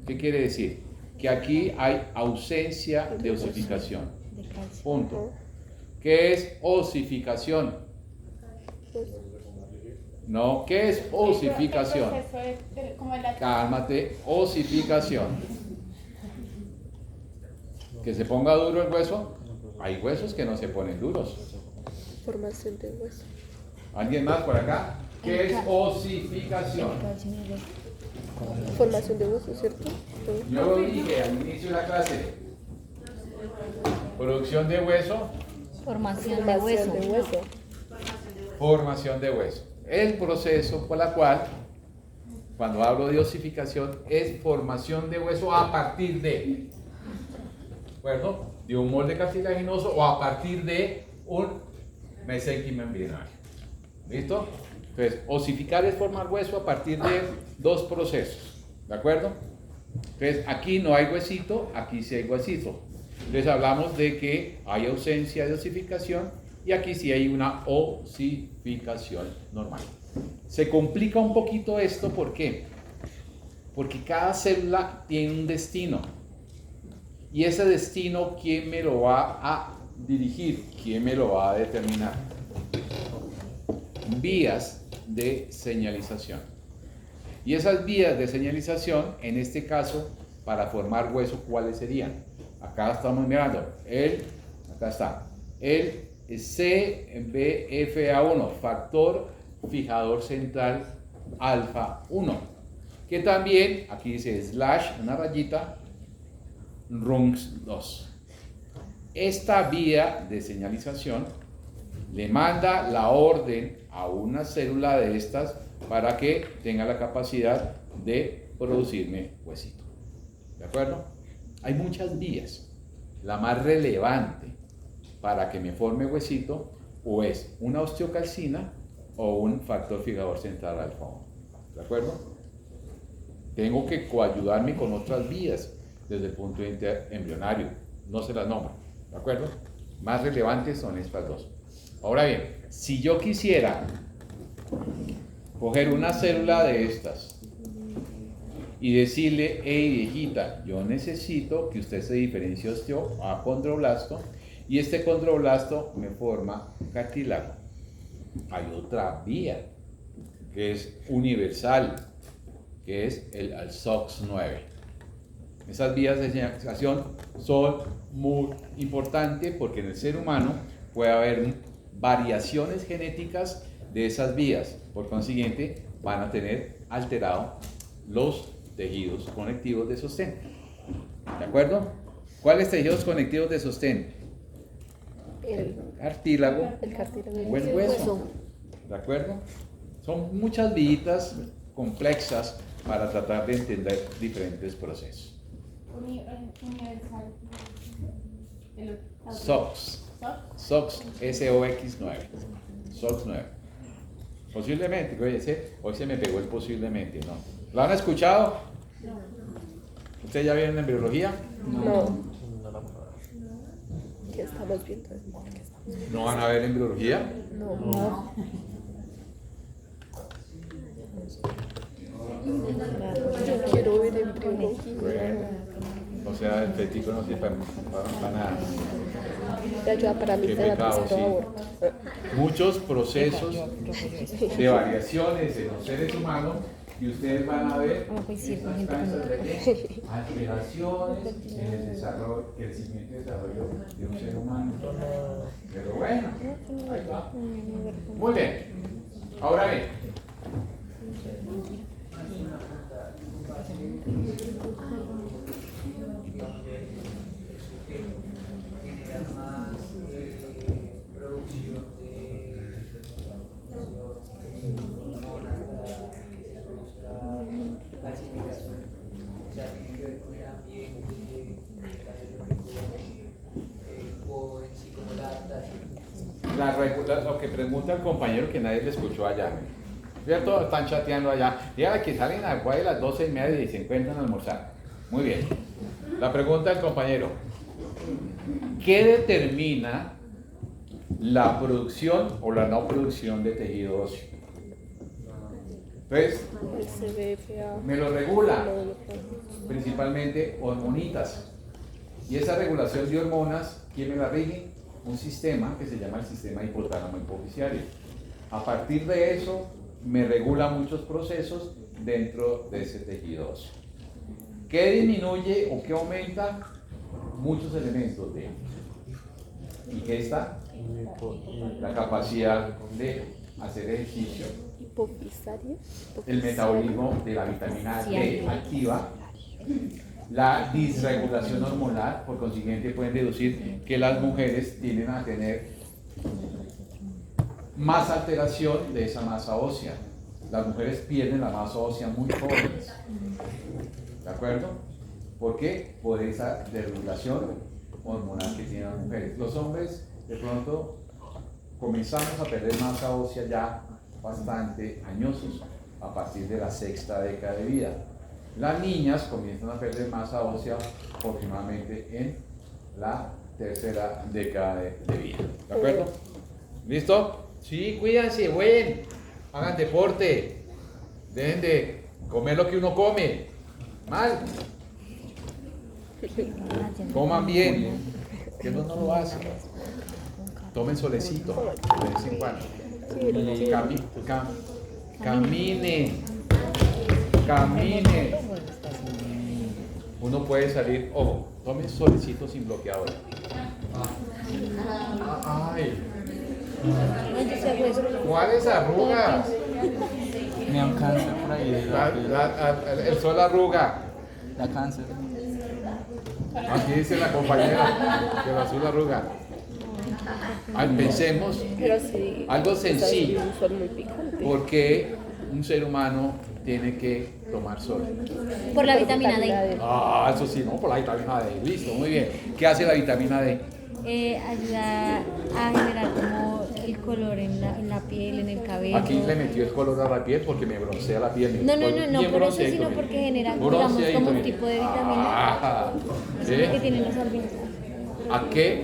¿Qué quiere decir? Que aquí hay ausencia de osificación. Punto. ¿Qué es osificación? No, ¿qué es osificación? Cálmate, osificación. Que se ponga duro el hueso. Hay huesos que no se ponen duros. Formación de hueso. ¿Alguien más por acá? ¿Qué es osificación? Formación de hueso, ¿cierto? Yo lo dije al inicio de la clase. Producción de hueso Formación de hueso. Formación de hueso. El proceso por la cual, cuando hablo de osificación, es formación de hueso a partir ¿de acuerdo? De un molde cartilaginoso o a partir de un mesénquima embrionario. ¿Listo? Entonces, osificar es formar hueso a partir de dos procesos. ¿De acuerdo? Entonces, aquí no hay huesito, aquí sí hay huesito. Entonces, hablamos de que hay ausencia de osificación y aquí sí hay una osificación normal. Se complica un poquito esto, ¿por qué? Porque cada célula tiene un destino. Y ese destino, ¿quién me lo va a dirigir? ¿Quién me lo va a determinar? Vías de señalización. Y esas vías de señalización, en este caso, para formar hueso, ¿cuáles serían? Acá estamos mirando, acá está, el CBFA1, factor fijador central alfa 1, que también, aquí dice slash, una rayita, RUNX2. Esta vía de señalización le manda la orden a una célula de estas para que tenga la capacidad de producirme huesito. ¿De acuerdo? Hay muchas vías. La más relevante para que me forme huesito o es una osteocalcina o un factor fijador central alfa 1. ¿De acuerdo? Tengo que coayudarme con otras vías desde el punto de vista embrionario. No se las nombro. ¿De acuerdo? Más relevantes son estas dos. Ahora bien, si yo quisiera coger una célula de estas y decirle, hey viejita, yo necesito que usted se diferencie a condroblasto y este condroblasto me forma cartílago. Hay otra vía que es universal, que es el SOX9. Esas vías de señalización son muy importantes porque en el ser humano puede haber variaciones genéticas de esas vías. Por consiguiente, van a tener alterado los tejidos conectivos de sostén. ¿De acuerdo? ¿Cuáles tejidos conectivos de sostén? El cartílago o el hueso. ¿De acuerdo? Son muchas vías complejas para tratar de entender diferentes procesos. Universal. SOX. SOX, SOX9. SOX9. Posiblemente, hoy se me pegó el posiblemente, ¿no? ¿Lo han escuchado? ¿Ustedes ya vieron en biología? No. ¿Qué estamos viendo? ¿No van a ver en biología? No. Yo quiero ver embriología. O sea, el fetico no sirve para nada. Te ayuda para mi Qué terapia, pecado, por sí. favor. Muchos procesos de variaciones en los seres humanos y ustedes van a ver estas tasas de alteraciones en el desarrollo, crecimiento y desarrollo de un ser humano. Pero bueno, ahí va. Muy bien. Ahora bien. Lo que pregunta el compañero que nadie le escuchó allá. ¿Cierto? Están chateando allá. Dígale que salen a de las 12:30 y se encuentran a almorzar. Muy bien. La pregunta del compañero. ¿Qué determina la producción o la no producción de tejido óseo? Entonces, El CBFA. me lo regula principalmente hormonitas. Y esa regulación de hormonas, ¿quién me la rige? Un sistema que se llama el sistema hipotálamo hipofisiario. A partir de eso, me regula muchos procesos dentro de ese tejido óseo. ¿Qué disminuye o qué aumenta? Muchos elementos de. ¿Y qué está? La capacidad de hacer ejercicio, Hipofisario. el metabolismo de la vitamina D activa, la disregulación hormonal. Por consiguiente pueden deducir que las mujeres tienden a tener más alteración de esa masa ósea. Las mujeres pierden la masa ósea muy jóvenes. ¿De acuerdo? ¿Por qué? Por esa desregulación hormonal que tienen las mujeres. Los hombres, de pronto, comenzamos a perder masa ósea ya bastante añosos, a partir de la 6ª década de vida. Las niñas comienzan a perder masa ósea aproximadamente en la 3ª década de vida. ¿De acuerdo? ¿Listo? Sí, cuídense, buen. Hagan deporte. Dejen de comer lo que uno come. Mal. Coman bien. Que uno no lo hace. Tomen solecito de vez en cuando. Caminen. Caminen. Uno puede salir, ojo, tomen solecito sin bloqueador. Ay. ¿Cuáles arrugas? Me dan cáncer por ahí. El sol arruga. Da cáncer. Aquí dice la compañera que el azul arruga. Pensemos Pero sí. algo sencillo. Un sol muy picante. ¿Por qué un ser humano tiene que tomar sol? Por la vitamina D. Ah, eso sí, no, por la vitamina D. Listo, muy bien. ¿Qué hace la vitamina D? Ayuda a generar como el color en la piel, en el cabello. Aquí le metió el color a la piel porque me broncea la piel. No Estoy por bien eso, bronceadito, sino mire. porque genera, digamos, Bronceadito, como un mire. tipo de vitamina Ah, ¿sí? que tienen los albinos. ¿A qué?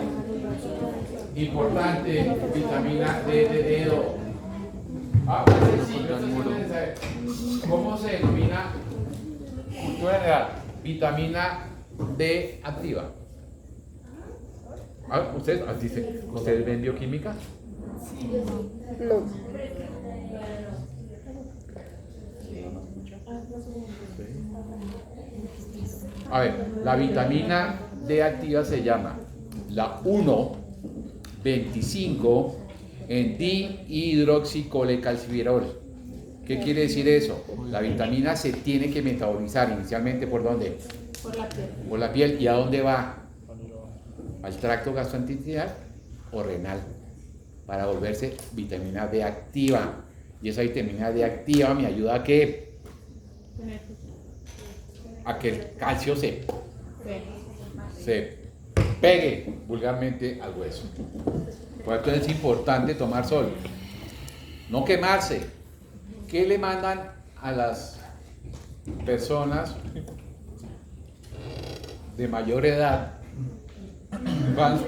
Importante, vitamina D de dedo. Ah, pues sencillo, ¿cómo se denomina? Cultura general, vitamina D activa. Ah, ¿ustedes ven bioquímica? No. A ver, la vitamina D activa se llama la 1,25 en dihidroxicolecalciferol. ¿Qué quiere decir eso? La vitamina se tiene que metabolizar inicialmente ¿por dónde? Por la piel. Por la piel. ¿Y a dónde va? Al tracto gastrointestinal o renal para volverse vitamina D activa. Y esa vitamina D activa me ayuda a que el calcio se pegue vulgarmente al hueso. Por eso es importante tomar sol, no quemarse. ¿Qué le mandan a las personas de mayor edad? Juan,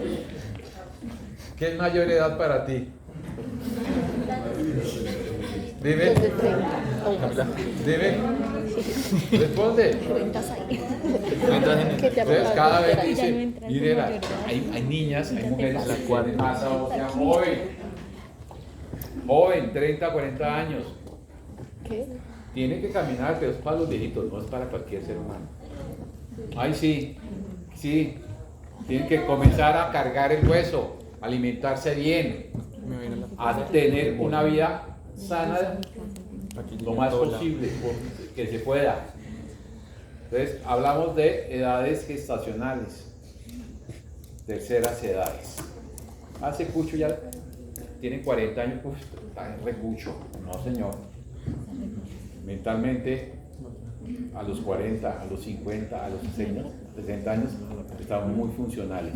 ¿qué es mayor edad para ti? Dime. Dime. Responde. Entonces cada vez dice, mire, hay niñas, hay mujeres a las cuales masa ósea joven, 30, 40 años. ¿Qué? Tiene que caminar, pero es para los viejitos, no es para cualquier ser humano. Ay, sí, tienen que comenzar a cargar el hueso, alimentarse bien, a tener una vida sana lo más posible que se pueda. Entonces, hablamos de edades gestacionales, terceras edades. Hace cucho ya tienen 40 años, está en recucho. No, señor. Mentalmente, a los 40, a los 50, a los 60 años, estamos muy funcionales.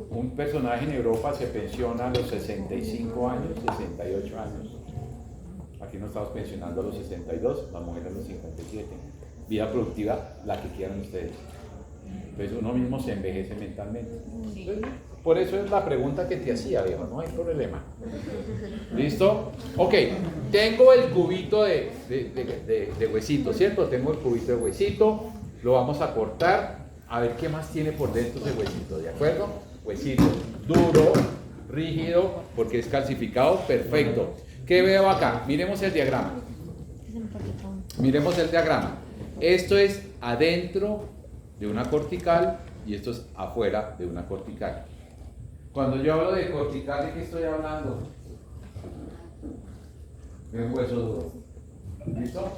Un personaje en Europa se pensiona a los 65 años, 68 años. Aquí nos estamos pensionando a los 62, las mujeres a los 57. Vida productiva, la que quieran ustedes. Entonces uno mismo se envejece mentalmente. Entonces, por eso es la pregunta que te hacía, viejo, no hay problema. ¿Listo? Ok, tengo el cubito de huesito, ¿cierto? Tengo el cubito de huesito, lo vamos a cortar, a ver qué más tiene por dentro ese huesito, ¿de acuerdo? Huesito duro, rígido, porque es calcificado, perfecto. ¿Qué veo acá? Miremos el diagrama. Miremos el diagrama. Esto es adentro de una cortical y esto es afuera de una cortical. Cuando yo hablo de cortical, ¿de qué estoy hablando? De un hueso duro. ¿Listo?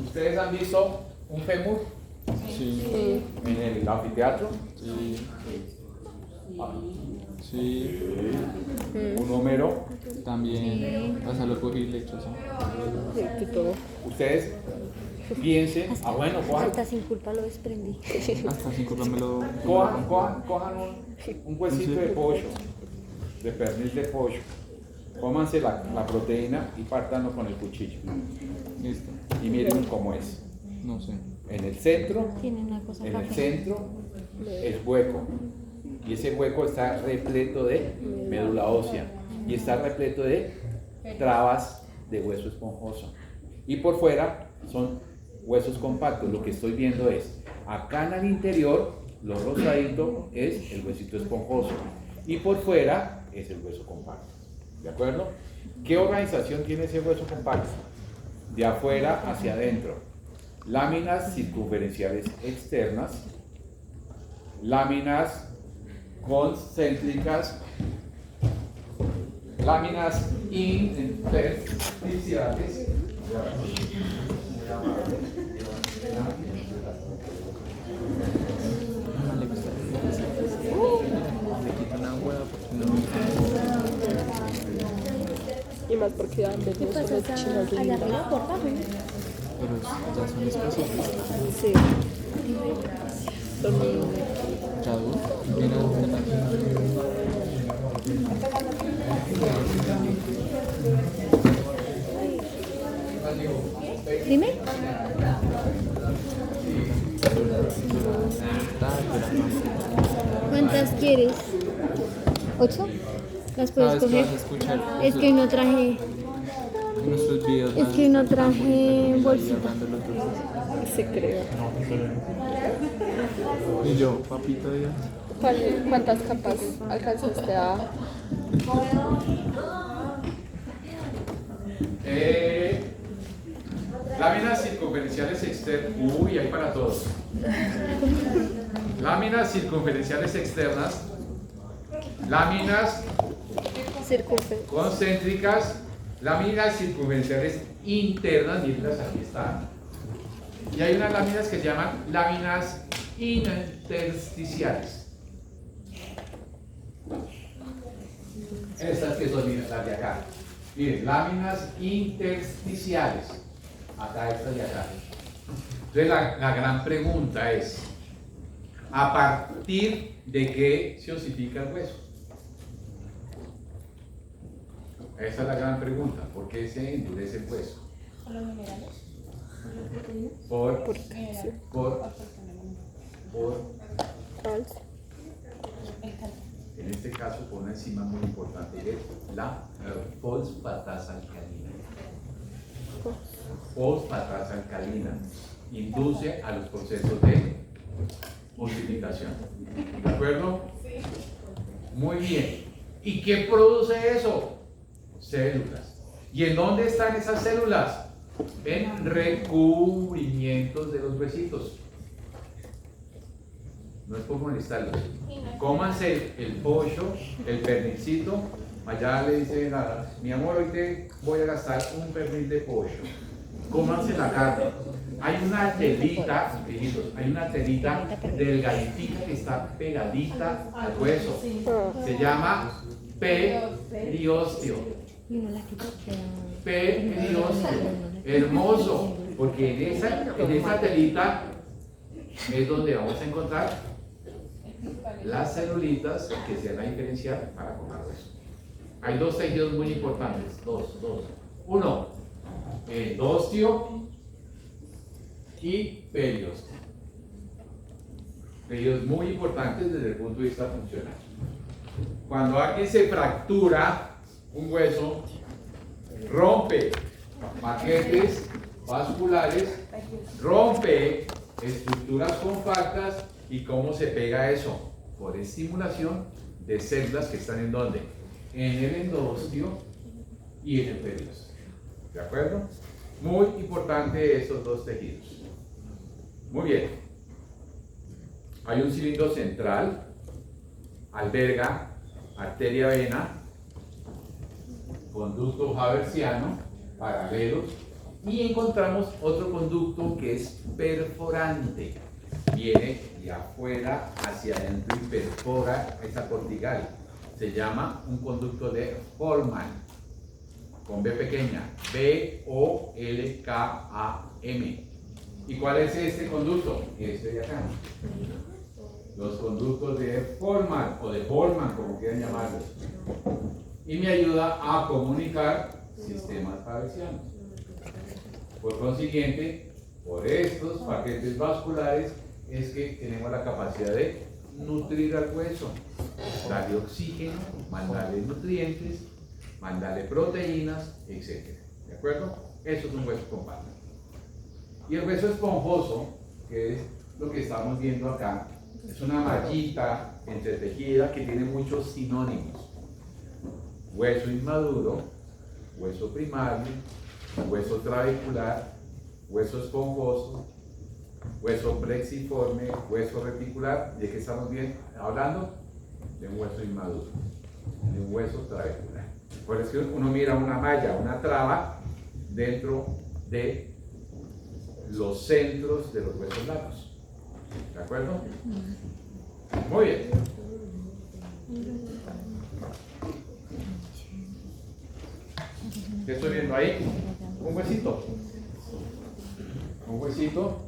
¿Ustedes han visto un fémur? Sí. En el anfiteatro. Sí. Sí, Un húmero. también. O sea, lo cogí y le echo eso. De todo. Ustedes piensen, bueno, cojan, Hasta sin culpa lo desprendí. Hasta sin culpa me lo. cojan un huesito de pollo, de pernil de pollo. Cómanse la proteína y pártanlo con el cuchillo. Listo. Y miren cómo es. No sé. En el centro, Tiene una cosa en el café. centro es hueco. Y ese hueco está repleto de médula ósea. Y está repleto de trabas de hueso esponjoso. Y por fuera son huesos compactos. Lo que estoy viendo es, acá en el interior, lo rosadito es el huesito esponjoso. Y por fuera es el hueso compacto. ¿De acuerdo? ¿Qué organización tiene ese hueso compacto? De afuera hacia adentro. Láminas circunferenciales externas, láminas concéntricas, láminas intersticiales. Le gusta. Le quito una hueá porque no me gusta. Y más porque dan de ¿Qué los pasa chinos allá lindos. arriba por abajo? Pero ya son espesos. Sí. Son Ya, mira, Dime. ¿Cuántas quieres? ¿8? ¿Las puedes ¿Sabes qué coger? vas a escuchar? Es que no traje. En nuestros videos. Es que no traje bolsita. se creo. Y yo, papito Dios. ¿Cuántas capas alcanzaste a...? Láminas circunferenciales externas. Uy, hay para todos. Láminas circunferenciales externas. Láminas concéntricas. Láminas circunferenciales internas. Mírenlas, aquí están. Y hay unas láminas que se llaman láminas intersticiales. Estas que son las de acá. Miren, láminas intersticiales. Acá, estas de acá. Entonces la gran pregunta es, ¿a partir de qué se osifica el hueso? Esa es la gran pregunta. ¿Por qué se endurece el hueso? Por los minerales. Por en este caso, por una enzima muy importante que es la fosfatasa alcalina. Fosfatasa alcalina induce a los procesos de osificación. ¿De acuerdo? Sí. Muy bien. ¿Y qué produce eso? Células. ¿Y en dónde están esas células? En recubrimientos de los huesitos. No es por molestarlos. Cómanse el pollo, el pernilcito. Allá le dice nada, mi amor, hoy te voy a gastar un pernil de pollo. Cómanse la carne. Hay una telita, hijitos, hay una telita delgadita que está pegadita al hueso. Se llama periósteo. Periósteo. Hermoso, porque en esa telita es donde vamos a encontrar las celulitas que se van a diferenciar para comer hueso. Hay dos tejidos muy importantes, dos. Uno, endostio y periósteo. Tejidos muy importantes desde el punto de vista funcional. Cuando alguien se fractura un hueso, rompe paquetes vasculares, rompe estructuras compactas. ¿Y cómo se pega eso? Por estimulación de células que están en ¿dónde? En el endostio y en el periósteo. ¿De acuerdo? Muy importante estos dos tejidos. Muy bien. Hay un cilindro central, alberga arteria vena, conducto haversiano, paralelos, y encontramos otro conducto que es perforante. viene de afuera hacia adentro y perfora esa cortical. Se llama un conducto de Volkmann, con B pequeña, B-O-L-K-A-M. ¿Y cuál es este conducto? Este de acá. Los conductos de Volkmann o de Volkmann, como quieran llamarlos. Y me ayuda a comunicar sistemas faciales. Por consiguiente, por estos paquetes vasculares es que tenemos la capacidad de nutrir al hueso, darle oxígeno, mandarle nutrientes, mandarle proteínas, etc. ¿De acuerdo? Eso es un hueso compacto. Y el hueso esponjoso, que es lo que estamos viendo acá, es una mallita entretejida que tiene muchos sinónimos. Hueso inmaduro, hueso primario, hueso trabecular, hueso esponjoso, hueso plexiforme, hueso reticular. ¿De qué estamos hablando? De un hueso inmaduro, de un hueso trabecular. Por eso uno mira una malla, una traba dentro de los centros de los huesos largos. ¿De acuerdo? Muy bien. ¿Qué estoy viendo ahí? Un huesito. Un huesito.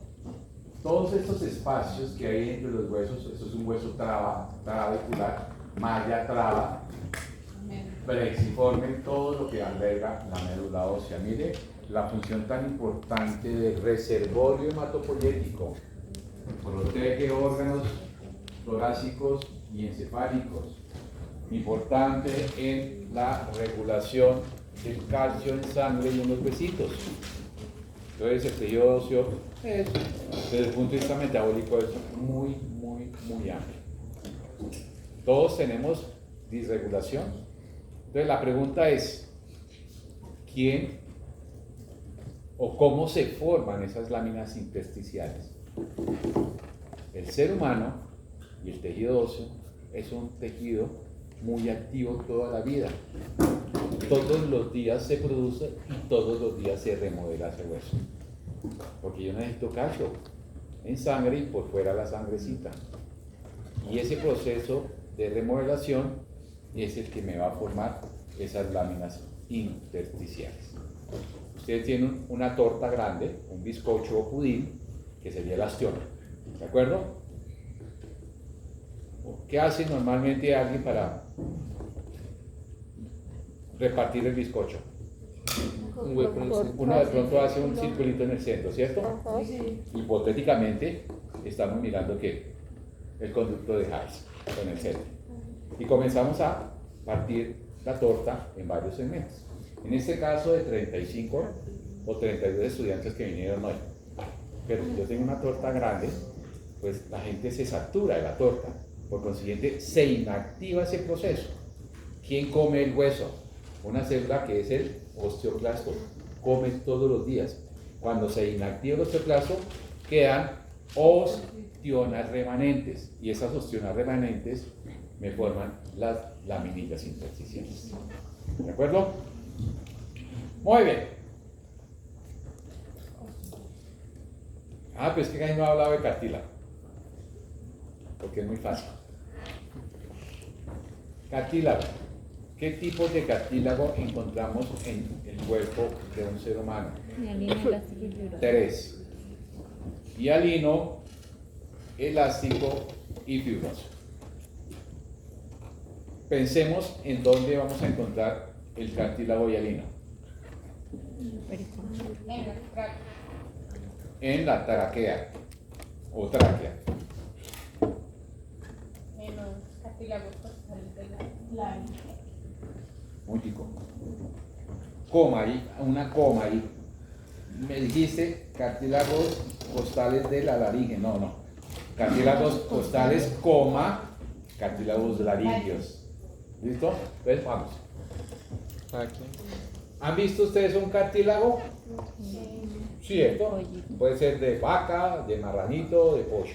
Todos estos espacios que hay entre los huesos, esto es un hueso trabecular, malla traba, plexiforme, todo lo que alberga la médula ósea. Mire la función tan importante del reservorio hematopoyético. Protege órganos torácicos y encefálicos. Importante en la regulación del calcio en sangre y en los huesitos. Entonces el tejido óseo es, desde el punto de vista metabólico, es muy amplio. Todos tenemos disregulación. Entonces la pregunta es, ¿quién o cómo se forman esas láminas intersticiales? El ser humano y el tejido óseo es un tejido muy activo toda la vida. Todos los días se produce y todos los días se remodela ese hueso. Porque yo necesito calcio en sangre y por fuera la sangrecita. Y ese proceso de remodelación es el que me va a formar esas láminas intersticiales. Ustedes tienen una torta grande, un bizcocho o pudín, que sería el ostión. ¿De acuerdo? ¿Qué hace normalmente alguien para repartir el bizcocho? Un hueco en el centro. Uno de pronto hace un circulito en el centro, ¿cierto? Ajá. Hipotéticamente, estamos mirando que el conducto de Hayes en el centro. Y comenzamos a partir la torta en varios segmentos. En este caso de 35 o 32 estudiantes que vinieron hoy. Pero si yo tengo una torta grande, pues la gente se satura de la torta. Por consiguiente, se inactiva ese proceso. ¿Quién come el hueso? Una célula que es el osteoclasto. Come todos los días. Cuando se inactiva el osteoclasto, quedan ostionas remanentes. Y esas ostionas remanentes me forman las laminillas intersticiales. ¿De acuerdo? Muy bien. Pues que ahí no he hablado de cartílago. Porque es muy fácil. Cartílago. ¿Qué tipos de cartílago encontramos en el cuerpo de un ser humano? Tres. Hialino, elástico y fibroso. Pensemos en dónde vamos a encontrar el cartílago hialino. En la tráquea o tráquea. En los cartílagos costales de la laringe. Un chico. Coma ahí, una coma ahí. Me dijiste cartílagos costales de la laringe. No. Cartílagos costales, coma, cartílagos laringeos. ¿Listo? Entonces vamos. Aquí. ¿Han visto ustedes un cartílago? ¿Cierto? Puede ser de vaca, de marranito, de pollo.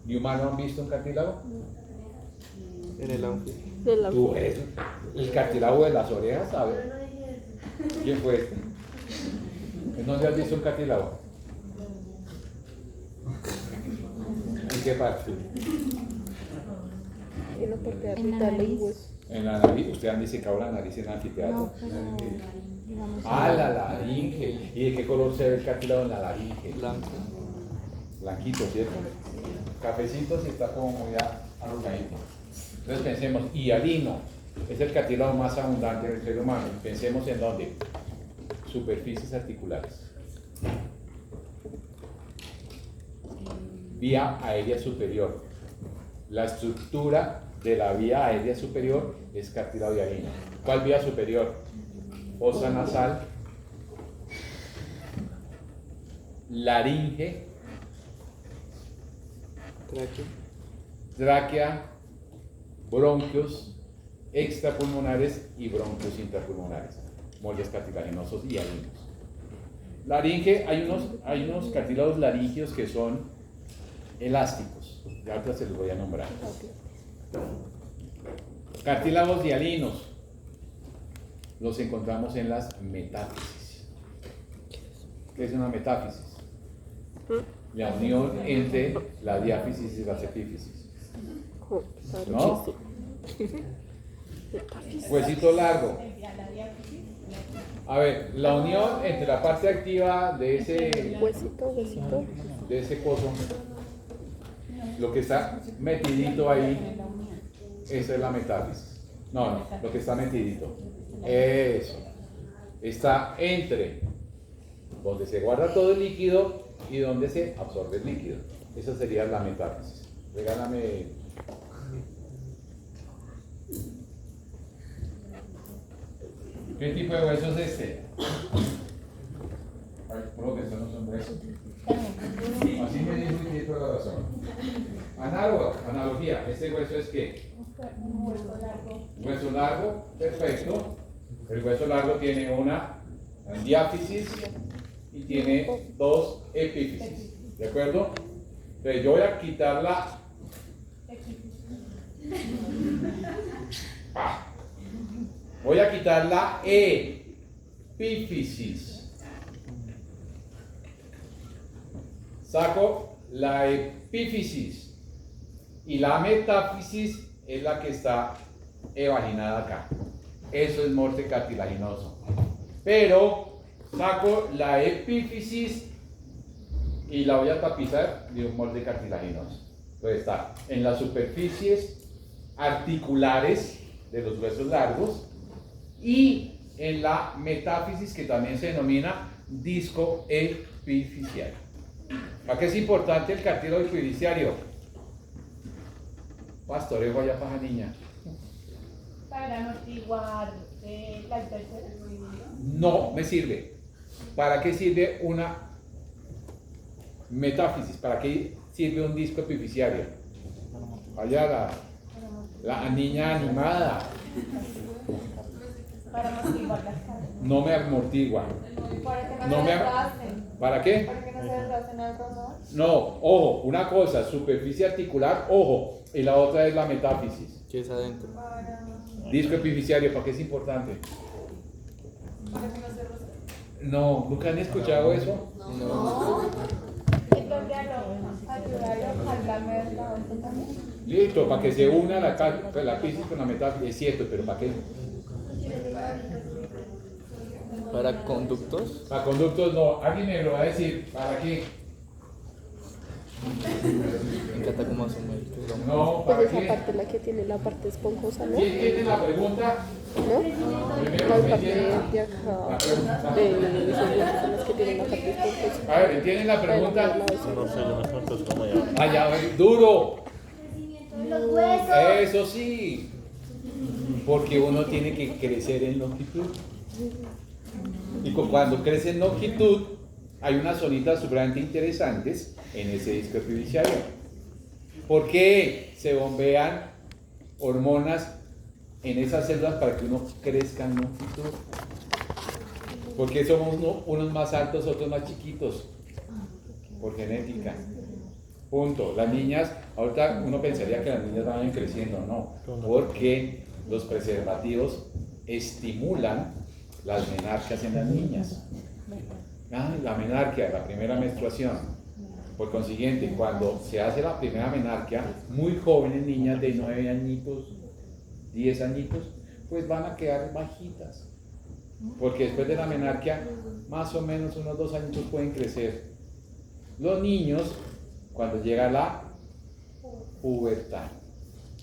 ¿Y humano han visto un cartílago? En el auge. Tú ves el cartílago de las orejas, ¿sabes? ¿Quién fue este? ¿En dónde has visto un cartílago? qué parte? En la parte de En arriba la del nariz. hueso. En la nariz. Usted han disecado la nariz en el anfiteatro. No, pero digamos. Ah, la laringe. ¿Y de qué color se ve el cartílago en la laringe? Blanco. Blanquito, ¿cierto? Cafecito si está como muy arrugadito. Entonces pensemos, hialino es el cartílago más abundante del ser humano. Pensemos en dónde. Superficies articulares. Vía aérea superior. La estructura de la vía aérea superior es cartílago hialino. ¿Cuál vía superior? Fosa nasal, laringe, Tráqueo. tráquea, bronquios extrapulmonares y bronquios intrapulmonares, moldes cartilaginosos y hialinos. Laringe, hay unos cartílagos laringeos que son elásticos, ya ahorita se los voy a nombrar. Cartílagos hialinos los encontramos en las metáfisis. ¿Qué es una metáfisis? La unión entre la diáfisis y las epífisis. ¿No? Huesito largo. A ver, la unión entre la parte activa de ese coso, lo que está metidito ahí, esa es la metáfisis. No, lo que está metidito. Eso. Está entre donde se guarda todo el líquido y donde se absorbe el líquido. Esa sería la metáfisis. Regálame. ¿Qué tipo de hueso es este? Ay, creo que estos no son huesos. Así me dijo y tiene toda la razón. Analogía. ¿Este hueso es qué? Hueso largo, perfecto. El hueso largo tiene una diáfisis y tiene dos epífisis. ¿De acuerdo? Entonces yo voy a quitar la. Voy a quitar la epífisis. Saco la epífisis. Y la metáfisis es la que está evaginada acá. Eso es morte cartilaginoso. Pero saco la epífisis y la voy a tapizar de un molde cartilaginoso. Puede estar en las superficies articulares de los huesos largos y en la metáfisis, que también se denomina disco epifisial. ¿Para qué es importante el cartílago epifisiario? Pastoreo allá paja niña. Para amortiguar las vértebras. No me sirve. ¿Para qué sirve una metáfisis? ¿Para qué sirve un disco epifisiario? Allá la niña animada. Para amortiguar las caras. No me amortigua. Para que No no me se am- desgasten. ¿Para qué? Para que no se desgasten al rozar. No, ojo, una cosa, superficie articular, ojo, y la otra es la metáfisis. ¿Qué es adentro? Disco epifisiario, ¿para qué es importante? Para que no se roce. No, ¿nunca han escuchado eso? No. Entonces ayudarlo a calmarme la once también. Listo, para que se una la fisis con la metáfisis, es cierto, pero ¿para qué? Para conductos. Para conductos no, alguien me lo va a decir, ¿para qué? Me encanta cómo asume el programa. No, Pues ¿para esa qué? parte la que tiene la parte esponjosa, ¿no? ¿Quién tiene la pregunta? ¿No? Primero La me parte entienden. de acá, de esos huesos son los que tienen la parte esponjosa. A ver, ¿entienden la pregunta? No sé, yo me siento como ya. Allá, duro. Los huesos. Eso sí. Porque uno tiene que crecer en longitud. Y cuando crece en longitud, hay unas zonitas supremamente interesantes en ese disco epifisiario. ¿Por qué se bombean hormonas en esas células para que uno crezca en longitud? Porque somos unos más altos, otros más chiquitos. Por genética. Punto. Las niñas, ahorita uno pensaría que las niñas van creciendo, no. Porque los preservativos estimulan las menarquias en las niñas. La menarquia, la primera menstruación. Por consiguiente, cuando se hace la primera menarquia, muy jóvenes, niñas de 9 añitos, 10 añitos, pues van a quedar bajitas. Porque después de la menarquia, más o menos unos 2 añitos pueden crecer. Los niños, cuando llega la pubertad,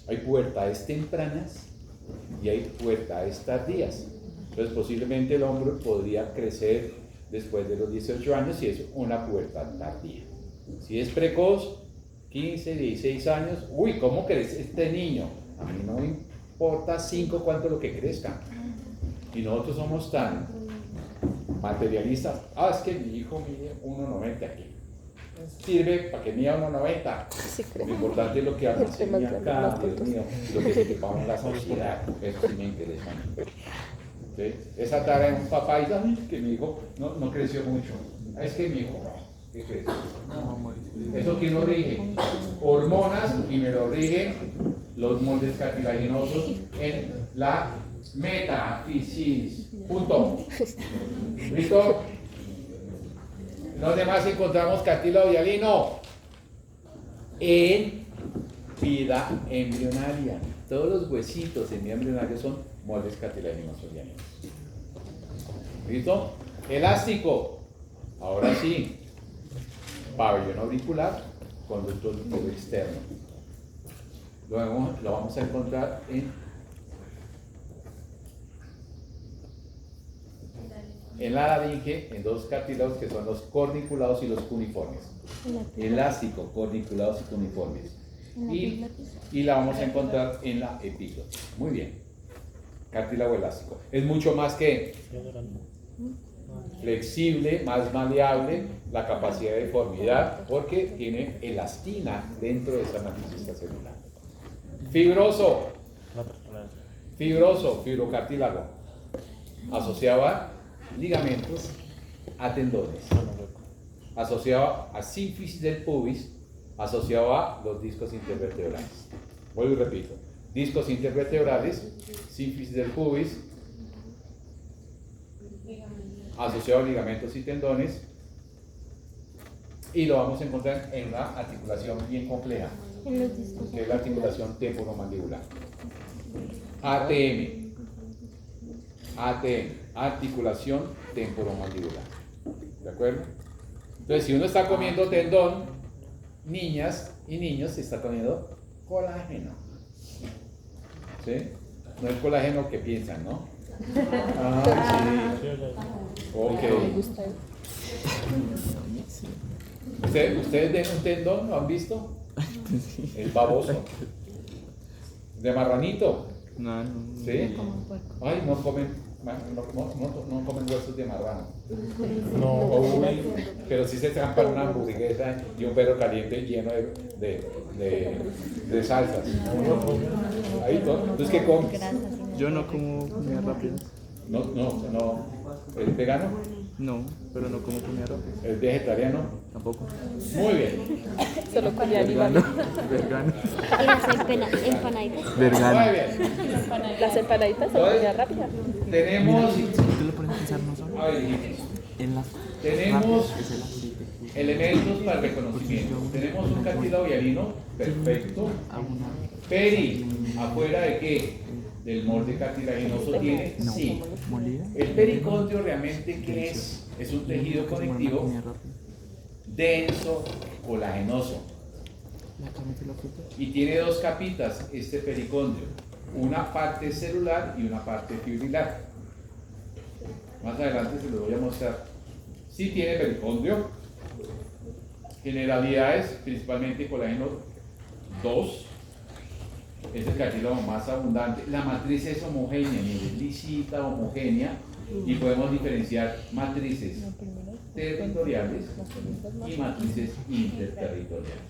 hay pubertades tempranas y hay pubertades tardías. Entonces posiblemente el hombre podría crecer después de los 18 años si es una pubertad tardía. Si es precoz, 15, 16 años, uy, ¿cómo crece este niño? A mí no me importa 5 cuánto lo que crezca. Y nosotros somos tan materialistas. Es que mi hijo mide 1,90 aquí. Sirve para que mida 1,90. Sí, Lo creo. importante es lo que El tema enseña es grande, acá, más Dios tontos. mío, y lo que se equipamos en la sociedad. Eso sí me interesa. ¿Sí? Esa tarea de un papá y ay, que mi hijo no creció mucho. Es que mi hijo, ¿qué crees? ¿Eso quién lo rige? Hormonas, y me lo rigen los moldes cartilaginosos en la metafisis. Punto. ¿Listo? ¿Dónde más encontramos cartílago hialino? En vida embrionaria. Todos los huesitos en vida embrionaria son moldes cartilaginosos hialinos. ¿Listo? Elástico. Ahora sí. Pabellón auricular, conducto auditivo externo. Luego lo vamos a encontrar en la laringe, en 2 cartílagos que son los corniculados y los cuneiformes. Elástico, corniculados y cuneiformes. Y la vamos a encontrar en la epíglotis. Muy bien. Cartílago elástico. Es mucho más que flexible, más maleable, la capacidad de deformidad, porque tiene elastina dentro de esa matricista celular. Fibroso, fibrocartílago, asociado a ligamentos, a tendones, asociado a sínfisis del pubis, asociado a los discos intervertebrales. Vuelvo y repito, discos intervertebrales, sínfisis del pubis, asociado a ligamentos y tendones, y lo vamos a encontrar en una articulación bien compleja, que es la articulación temporomandibular. ATM, articulación temporomandibular. ¿De acuerdo? Entonces, si uno está comiendo tendón, niñas y niños se está comiendo colágeno. ¿Sí? No el colágeno que piensan, ¿no? Sí. Ok. ¿Ustedes ven un tendón? ¿Lo han visto? Es baboso. De marranito. No. ¿Sí? Ay, no comen huesos de marrano. Uy, pero sí se trampan una hamburguesa y un perro caliente lleno de salsas. Ahí todo. ¿Entonces qué comes? Yo no como comida rápida. No. ¿Eres vegano? No, pero no como comida rápida. ¿Eres vegetariano? Tampoco. Muy bien. Solo comía animales. Vegano. Y las empanaditas. Vegano. Muy bien. Las empanaditas son comida rápida. Tenemos. Si tú lo pones a pensar, no son. A ver, hijitos. En la Tenemos rápida es el aceite. elementos para el reconocimiento. Tenemos un cartílago hialino perfecto. A una. Peri, ¿afuera de qué? Del molde cartilaginoso tiene, No. sí. ¿Molida? El pericondrio realmente, ¿qué es? Es un tejido conectivo Comida rápida. denso, colagenoso. La carne te lo quito. Y tiene 2 capitas este pericondrio. Una parte celular y una parte fibrilar. Más adelante se los voy a mostrar. Sí tiene pericondrio. Generalidades, principalmente colágeno 2. Es el cartílago más abundante. La matriz es homogénea, es lisita, homogénea, y podemos diferenciar matrices territoriales y matrices interterritoriales.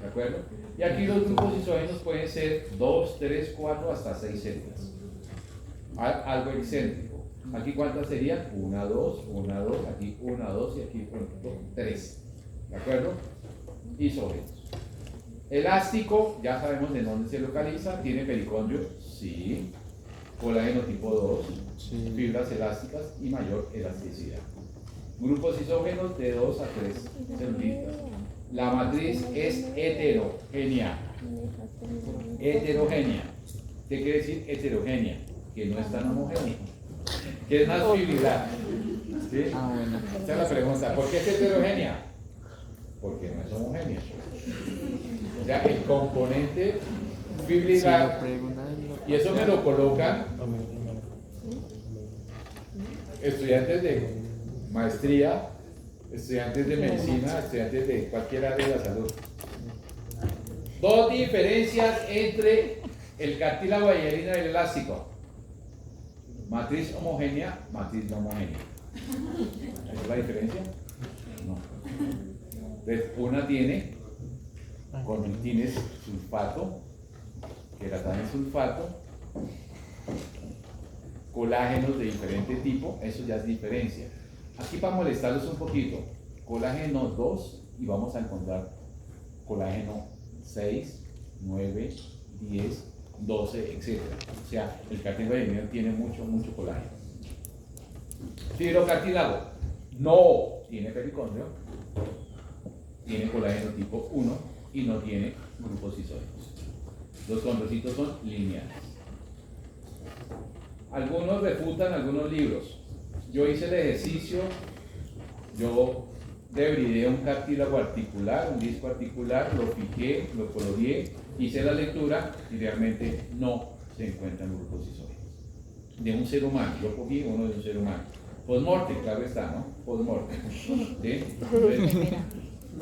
¿De acuerdo? Y aquí los grupos isógenos pueden ser 2, 3, 4, hasta 6 células. Algo excéntrico. Aquí cuántas serían? 1, 2, 1, 2, aquí 1, 2 y aquí 3. ¿De acuerdo? Isógenos. Elástico, ya sabemos de dónde se localiza, tiene pericondrio, sí, colágeno tipo 2, Sí. fibras elásticas y mayor elasticidad. Grupos isógenos de 2 a 3 celulitas. La matriz es heterogénea. Heterogénea. ¿Qué quiere decir heterogénea? Que no es tan homogénea. Que es más fibrilar. ¿Sí? Ah, bueno. Esa es la pregunta. ¿Por qué es heterogénea? Porque no es homogénea. O sea, el componente Si fibrilar, lo preguntan, y eso me lo colocan estudiantes de maestría, estudiantes de medicina, estudiantes de cualquier área de la salud. Dos diferencias entre el cartílago hialino y el elástico. Matriz homogénea, matriz no homogénea. ¿Esa es la diferencia? No. Entonces, una tiene tienes sulfato, queratina sulfato, colágenos de diferente tipo, eso ya es diferencia. Aquí para molestarlos un poquito, colágeno 2 y vamos a encontrar colágeno 6, 9, 10, 12, etc. O sea, el cartílago hialino tiene mucho colágeno. Fibrocartílago no tiene pericondrio, tiene colágeno tipo 1 y no tiene grupos isónicos. Los condrocitos son lineales. Algunos refutan algunos libros. Yo hice el ejercicio, yo debridé un cartílago articular, un disco articular, lo fijé, lo coloreé, hice la lectura y realmente no se encuentran grupos isónicos. De un ser humano, yo cogí uno de un ser humano. Post-mortem, claro está, ¿no? Post-mortem. ¿Sí?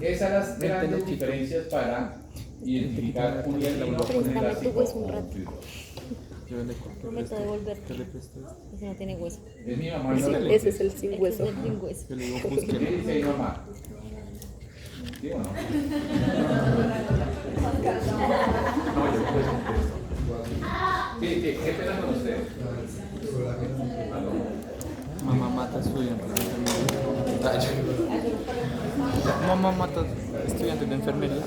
Esas eran las diferencias para identificar un hialino con Préstame tu elástico hueso o un un rato. fibroso. yo le corto. Prometo devolverte. ¿Qué le presto? Ese no tiene hueso. Es mi mamá. Sí, No le ese es el sin hueso. Este es el sin hueso. Yo le digo, ¿Qué búsquelo. dice mi mamá? ¿Sí o no? No, yo pues contesto. Sí, qué pena con ustedes. Mamá mata estudiantes de enfermería. Mamá mata estudiantes de enfermería.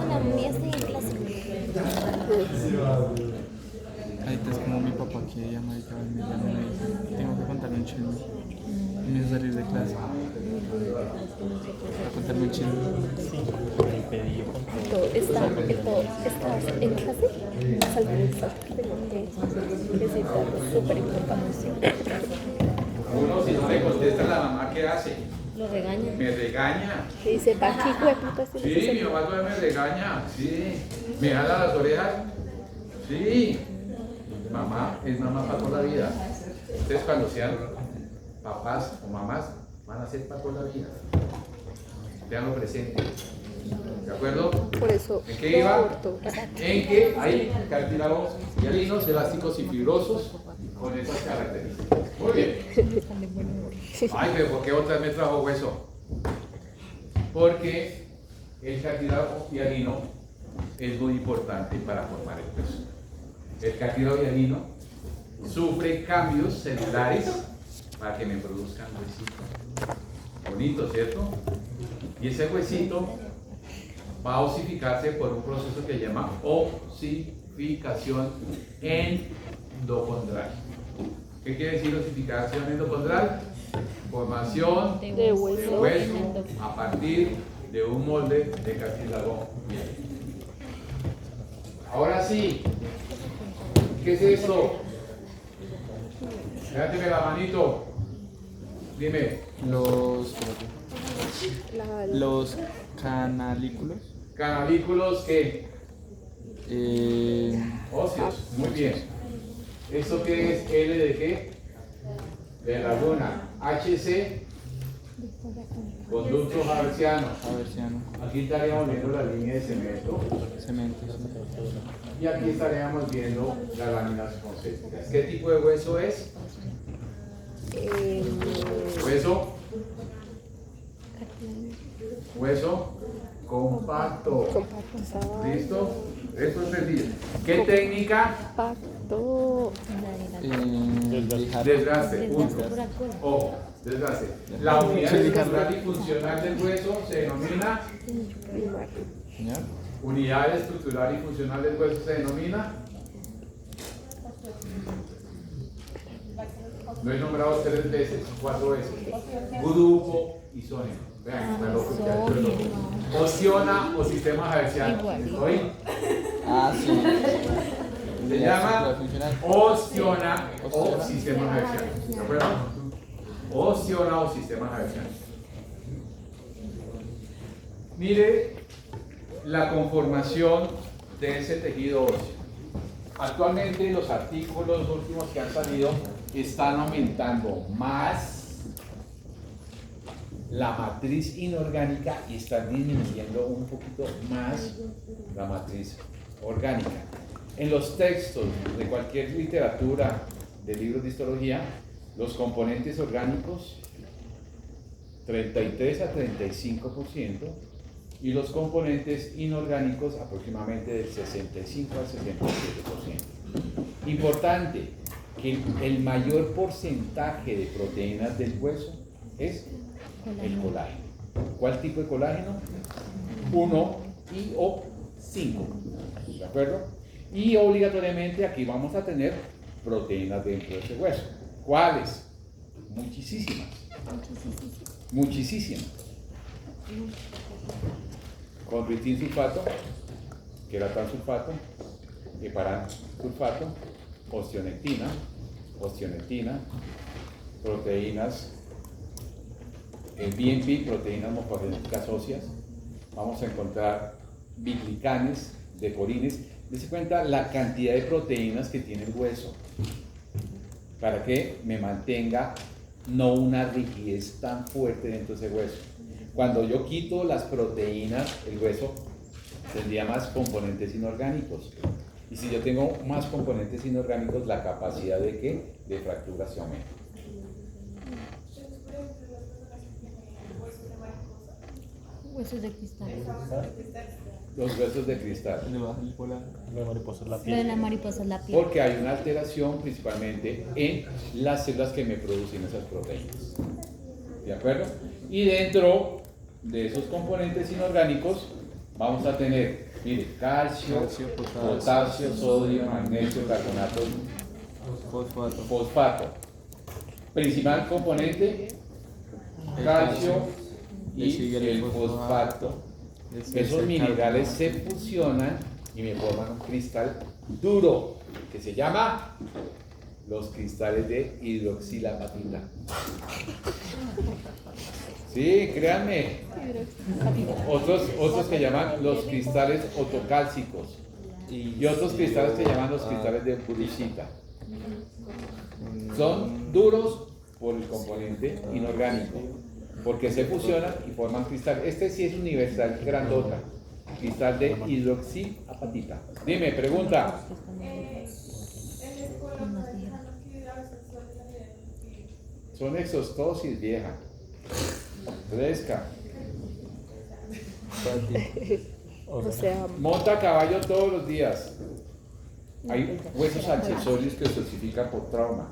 Hola, mía, estoy en clase. Ahorita es como mi papá que llama y cada vez me llama y me dice, tengo que contarle un chisme. Y me hizo salir de clase. Para contarme un chisme. El pedido con ¿Estás en clase? Salgo del salto que tengo que decir algo súper importante. Uno, si no le contesta a la mamá, ¿qué hace? Lo regaña. Me regaña. Le dice, va aquí, güey, puta. Sí, mi mamá todavía me regaña. Sí. Me jala las orejas. Sí. Mamá es mamá para toda la vida. Ustedes cuando sean papás o mamás van a ser para toda la vida. Veanlo presente. ¿De acuerdo? Por eso, ¿En qué iba? corto. En que hay cartílagos hialinos, elásticos y fibrosos con esas características. Muy bien. Ay, pero ¿por qué otra vez me trajo hueso? Porque el cartílago hialino es muy importante para formar el hueso. El cartílago hialino sufre cambios celulares para que me produzcan huesitos. Bonito, ¿cierto? Y ese huesito va a osificarse por un proceso que se llama osificación endocondral. ¿Qué quiere decir osificación endocondral? Formación De hueso. de hueso a partir de un molde de cartílago hialino. Ahora sí, ¿qué es esto? Levanteme la manito. Dime, Los canalículos. canalículos que óseos, muy bien. ¿Esto qué es? L de qué? De laguna. HC, conducto haversiano. Haversiano. Aquí estaríamos viendo la línea de cemento Cemento. y aquí estaríamos viendo las láminas concéntricas. ¿Qué tipo de hueso es? Hueso compacto. Compacto. ¿Listo? Esto es decir, ¿qué técnica? Compacto. Desgaste, punto. Ojo, desgaste. La unidad estructural y funcional del hueso se denomina. ¿Ya? Unidad estructural y funcional del hueso se denomina. Lo he nombrado 3 veces, 4 veces. Grupo isónico. Vean, está loco, ya esto es loco. Ostiona o sistema javersiano. ¿Oí? Ah, sí. Se llama ostiona o sistema javersiano. ¿De acuerdo? Ostiona o sistema javersiano. Mire la conformación de ese tejido óseo. Actualmente los artículos últimos que han salido están aumentando más la matriz inorgánica y están disminuyendo un poquito más la matriz orgánica. En los textos de cualquier literatura de libros de histología, los componentes orgánicos 33 a 35% y los componentes inorgánicos aproximadamente del 65 al 67%. Importante que el mayor porcentaje de proteínas del hueso es el colágeno. ¿Cuál tipo de colágeno? 1 y o 5. ¿De acuerdo? Y obligatoriamente aquí vamos a tener proteínas dentro de ese hueso. ¿Cuáles? Muchísimas. Muchísimas. Condroitin sulfato, queratan sulfato, heparan sulfato, osteonectina, proteínas BMP, proteínas morfogenéticas óseas. Vamos a encontrar biglicanes, decorines. Dese cuenta la cantidad de proteínas que tiene el hueso para que me mantenga no una rigidez tan fuerte dentro de ese hueso. Cuando yo quito las proteínas, el hueso tendría más componentes inorgánicos. Y si yo tengo más componentes inorgánicos, la capacidad de ¿qué? De fractura se aumenta. Huesos de cristal. Los huesos de cristal. Le baja el polar. La mariposa es la Lo de piel. la mariposa es la piel. Porque hay una alteración principalmente en las células que me producen esas proteínas. ¿De acuerdo? Y dentro de esos componentes inorgánicos vamos a tener, mire, calcio, potasio, sodio, magnesio, carbonato, fosfato. Principal componente, calcio y el fosfato. Esos minerales se fusionan y me forman un cristal duro que se llama los cristales de hidroxilapatita. Sí, créanme. Otros que llaman los cristales otocálcicos y otros cristales que llaman los cristales de burisita. Son duros por el componente inorgánico, porque se fusionan y forman cristal. Este sí es universal, grandota. Cristal de hidroxiapatita. Dime, pregunta. Son exostosis, vieja. Fresca. O sea, Monta a caballo todos los días. Hay huesos accesorios que se osifican por trauma.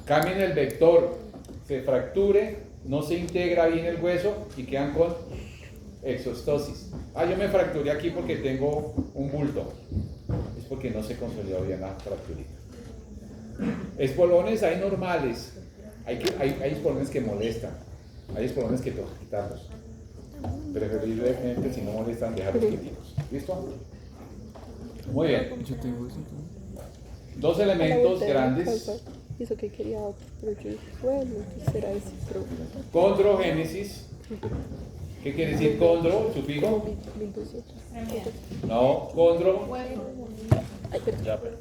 Cambien el vector, se fracture, no se integra bien el hueso y quedan con exostosis. Ah, yo me fracturé aquí porque tengo un bulto. Es porque no se consolidó bien la fracturita. Espolones hay normales. Hay espolones que molestan. Hay espolones que tengo que quitarlos. Preferiblemente, si no molestan, dejarlos quietitos. ¿Listo? Muy bien. Yo tengo eso. Dos elementos grandes. Eso que quería, pero yo dije, bueno, ¿qué será ese? Pero Condrogénesis. ¿Qué quiere decir condro? ¿Sufijo? 1200. No, condro. Ay, pero, Ya, pero.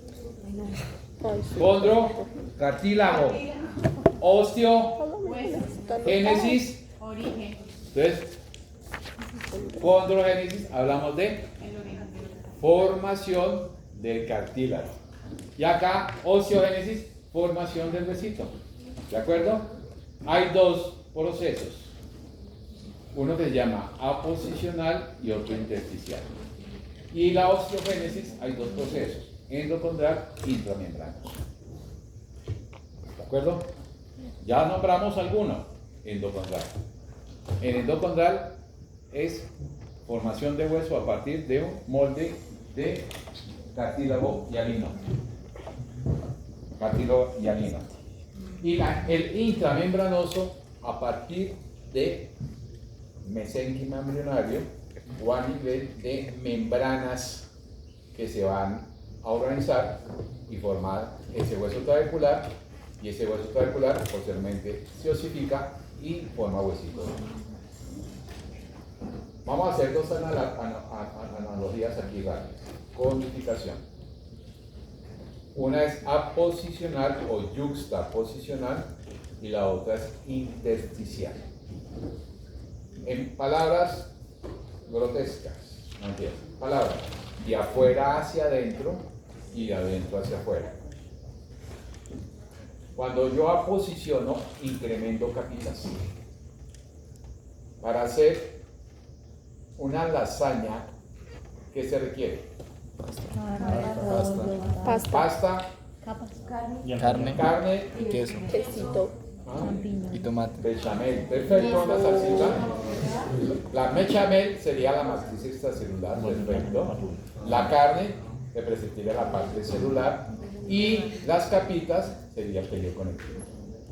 ay, sí. Condro, cartílago. Osteo, Hueso, génesis. origen, Entonces, condrogénesis, hablamos de el origen del formación del cartílago. Y acá, osteogénesis, formación del huesito. ¿De acuerdo? Hay dos procesos. Uno que se llama aposicional y otro intersticial. Y la osteogénesis hay dos procesos, endocondral e intramembranoso. ¿De acuerdo? Ya nombramos alguno, endocondral. En endocondral es formación de hueso a partir de un molde de cartílago hialino. Cartílago hialino. Y el intramembranoso a partir de mesénquima embrionario o a nivel de membranas que se van a organizar y formar ese hueso trabecular, y ese hueso trabecular posteriormente se osifica y forma huesito. Vamos a hacer dos analogías aquí rápidas. Codificación. Una es aposicional o yuxtaposicional y la otra es intersticial. En palabras grotescas, no entiendo. Palabras de afuera hacia adentro y de adentro hacia afuera. Cuando yo aposiciono, incremento capitas. Para hacer una lasaña, ¿qué se requiere? Pasta, Carne, y queso Quesito. y tomate. bechamel. Perfecto, la salsita. La bechamel sería la matriz extracelular, perfecto. La carne representaría la parte celular y las capitas sería el pelio conectivo.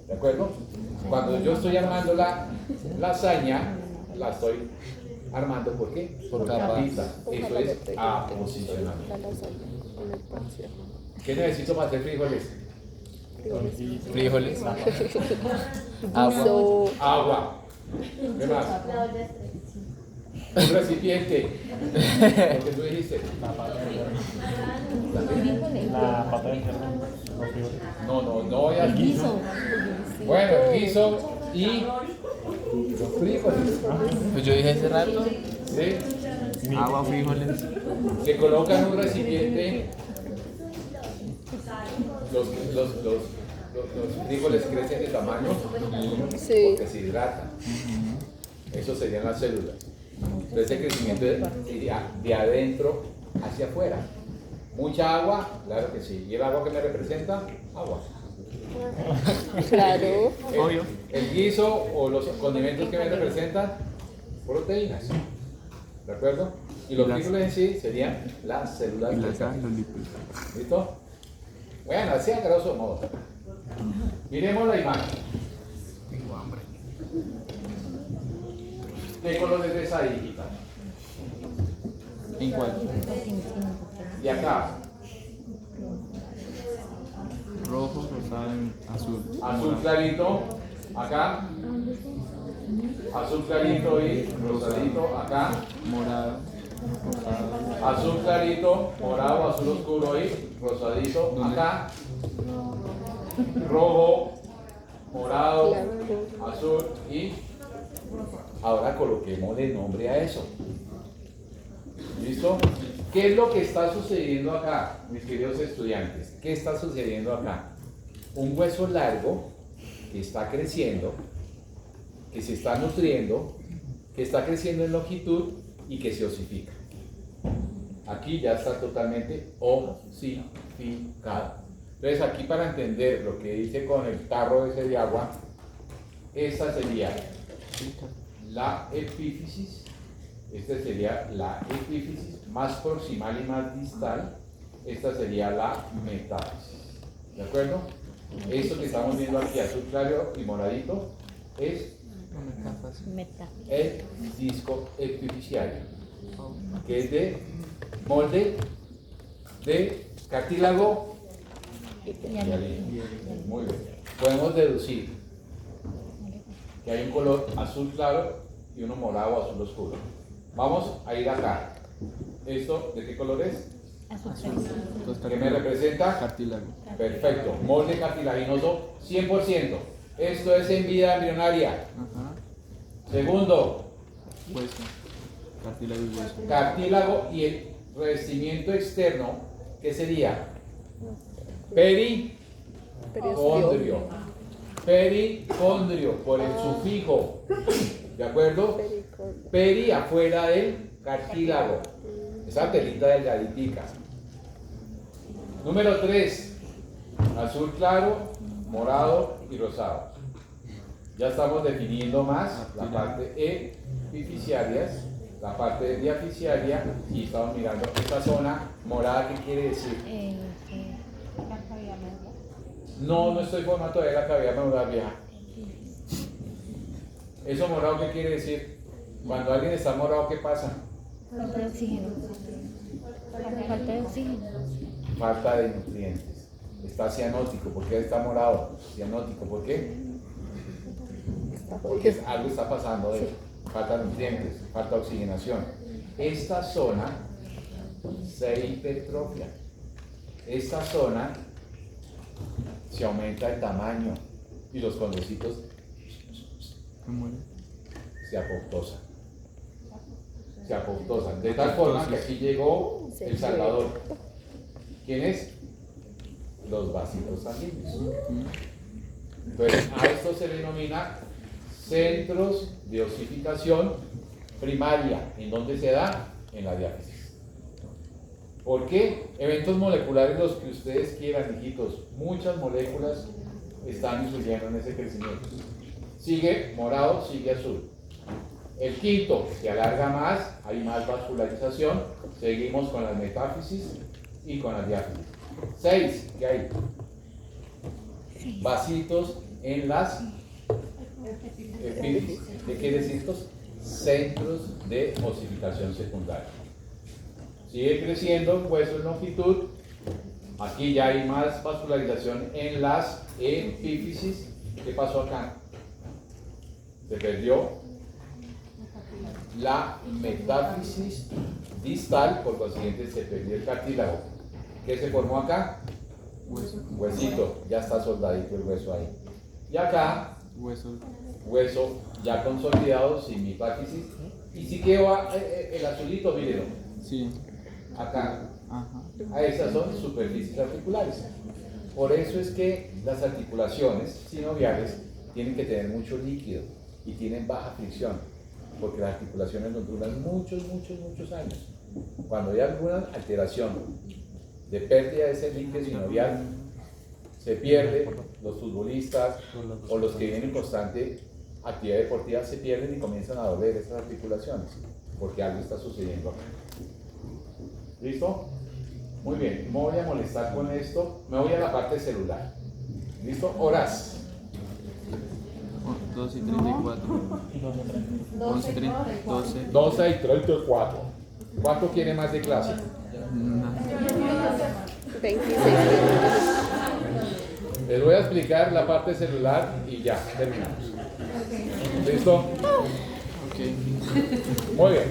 ¿De acuerdo? Cuando yo estoy armando la lasaña, la estoy armando ¿por qué? Por capas. capitas. Eso es aposicionamiento. La lasaña, una porción. ¿Qué necesito para hacer frijoles? Frijoles, agua, Guiso. Agua. ¿Qué más? Un recipiente. Lo que tú dijiste. La pata de cerdo, los frijoles. No voy a guiso. Bueno, el guiso y los frijoles. pues yo dije hace rato, ¿Sí? agua, frijoles. Se coloca en un recipiente. Los frijoles crecen de tamaño Sí. porque se hidratan. Eso serían las células. Entonces el crecimiento sería de adentro hacia afuera. ¿Mucha agua? Claro que sí. ¿Y el agua que me representa? Agua. Claro. Obvio. El guiso o los condimentos que me representan, proteínas. ¿De acuerdo? Y los frijoles en sí serían las células. Y del las cuerpo. los lípidos. ¿Listo? Bueno, así a grosso modo. Miremos la imagen. Tengo hambre. ¿Qué colores ves ahí, hijita? ¿En cuál? De acá, Rojo, rosado, azul. azul clarito, acá, azul clarito y rosadito, acá, Morado, rosado, azul clarito, morado, azul oscuro y rosadito, acá, rojo, morado, azul y ahora coloquémosle nombre a eso. ¿Listo? ¿Qué es lo que está sucediendo acá, mis queridos estudiantes? ¿Qué está sucediendo acá? Un hueso largo que está creciendo, que se está nutriendo, que está creciendo en longitud y que se osifica. Aquí ya está totalmente osificado. Entonces aquí, para entender lo que dice con el tarro ese de agua, esta sería la epífisis. Esta sería la epífisis más proximal y más distal. Esta sería la metáfisis. ¿De acuerdo? Esto que estamos viendo aquí, azul claro y moradito, es el disco epifisiario, que es de molde de cartílago hialino. Muy bien. Podemos deducir que hay un color azul claro y uno morado o azul oscuro. Vamos a ir acá. ¿Esto de qué color es? Entonces, ¿Qué me representa? cartílago. Perfecto. Molde cartilaginoso 100%. Esto es en vida embrionaria. Ajá. Segundo, Hueso. Cartílago y hueso. cartílago y el revestimiento externo, ¿qué sería? Pericondrio. Pericondrio, por el sufijo. ¿De acuerdo? Peri afuera del cartílago. Esa telita delgaditica. Número 3. Azul claro, morado y rosado. Ya estamos definiendo más la parte epifisiaria, la parte diaficiaria, y estamos mirando esta zona morada. ¿Qué quiere decir? La cavidad medular. No estoy formando todavía la cavidad medular vieja. ¿Eso morado qué quiere decir? Cuando alguien está morado, ¿qué pasa? Falta de oxígeno. Falta de oxígeno. Falta de nutrientes. Está cianótico. ¿Por qué está morado? Cianótico. ¿Por qué? Porque algo está pasando. Falta de nutrientes, falta de oxigenación. Esta zona se hipertrofia. Esta zona se aumenta el tamaño y los condrocitos Me muero. se apoptosan. Se apoptosan. De tal forma que aquí llegó El Salvador. ¿Quién es? Los vasitos sanguíneos. Entonces, a esto se le denomina centros de osificación primaria. ¿En dónde se da? En la diáfisis. ¿Por qué? Eventos moleculares los que ustedes quieran, hijitos. Muchas moléculas están influyendo en ese crecimiento. Sigue morado, sigue azul. El quinto se alarga más, hay más vascularización. Seguimos con las metáfisis y con las diáfisis. 6, ¿qué hay? Vasitos en las epífisis. ¿Qué quiere decir estos? Centros de osificación secundaria. Sigue creciendo hueso en longitud. Aquí ya hay más vascularización en las epífisis. ¿Qué pasó acá? Se perdió la metáfisis distal, por consiguiente se perdió el cartílago. ¿Qué se formó acá? Hueso. Huesito, ya está soldadito el hueso ahí. Y acá, Hueso. hueso ya consolidado, sin metáfisis. Y si quedó el azulito, mírenlo, Sí. acá. Ajá. A esas son superficies articulares. Por eso es que las articulaciones sinoviales tienen que tener mucho líquido y tienen baja fricción, porque las articulaciones nos duran muchos años. Cuando hay alguna alteración de pérdida de ese líquido sinovial, se pierde. Los futbolistas o los que vienen en constante actividad deportiva se pierden y comienzan a doler esas articulaciones, porque algo está sucediendo acá. ¿Listo? Muy bien, me voy a molestar con esto. Me voy a la parte celular. ¿Listo? Horas. 12 y 34. 11 y 30, 12. 12 y 34. ¿Cuánto quiere más de clase? 26 minutos. Les voy a explicar la parte celular y ya, terminamos. ¿Listo? Ok. Muy bien.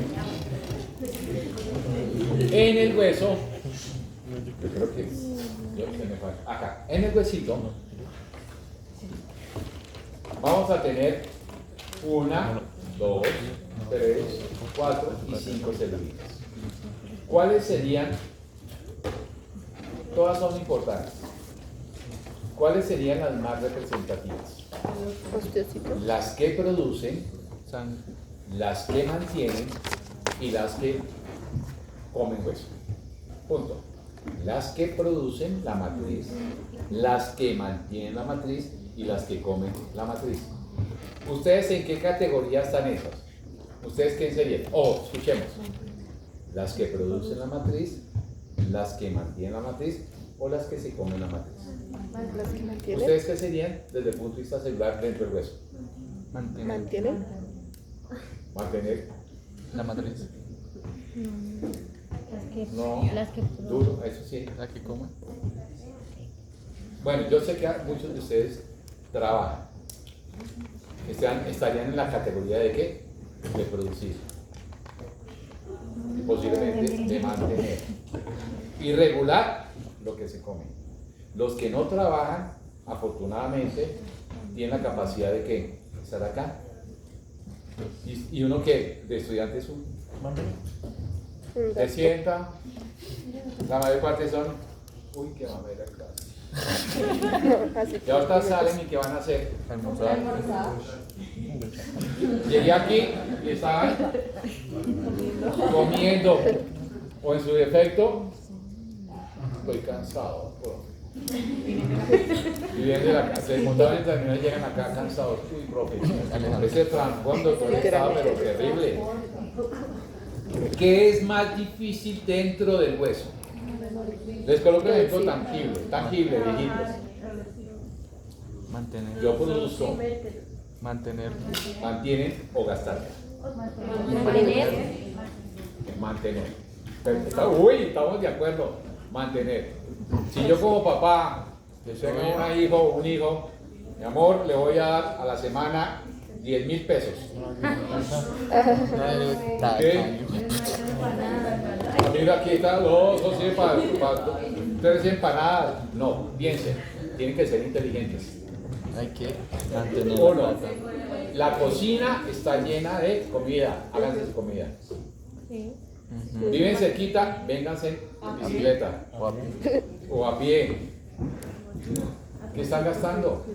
En el hueso, yo creo que se me falta. Acá, en el huesito, vamos a tener 1, 2, 3, 4 y 5 celulitas. ¿Cuáles serían? Todas son importantes. ¿Cuáles serían las más representativas? Osteocitos. Las que producen, Sangre. las que mantienen y las que comen hueso. Punto. Las que producen la matriz, las que mantienen la matriz y las que comen la matriz. ¿Ustedes en qué categoría están esas? ¿Ustedes qué serían? Escuchemos. Las que producen la matriz, las que mantienen la matriz o las que se comen la matriz. Las que mantienen. ¿Ustedes qué serían desde el punto de vista celular dentro del hueso? Mantienen. Mantener. La matriz. No. Las que Duro, eso sí. La que come. Bueno, yo sé que muchos de ustedes trabajan. Estarían en la categoría de qué? De producir. Y posiblemente de mantener. Y regular lo que se come. Los que no trabajan, afortunadamente, tienen la capacidad de ¿qué? Estar acá. Y uno que de estudiante es un... Se sienta. La mayor parte son... Uy, qué mamera clase. Así Y ahorita salen y ¿qué van a hacer? Almorzar. Llegué aquí y estaban comiendo, o en su defecto, estoy cansado. Y vienen de la casa, se montaron en el terminal y llegan acá cansados. Uy, profe, ese trancón, doctor, estaba pero terrible. ¿Qué es más difícil dentro del hueso? Les coloco un ejemplo tangible, viejitos. Mantener. Yo produzco, Mantener. mantienen o gastar. Mantener. Uy, estamos de acuerdo. Mantener. Si yo como papá, que tengo un hijo, mi amor, le voy a dar a la semana 10.000 pesos. ¿Qué? Mira, aquí está dos, para 3 empanadas. No, piensen, tienen que ser inteligentes. Hay que mantener Uno, la plata. la cocina está llena de comida, háganse su comida. Viven cerquita, vénganse en bicicleta o a pie. ¿Qué están gastando?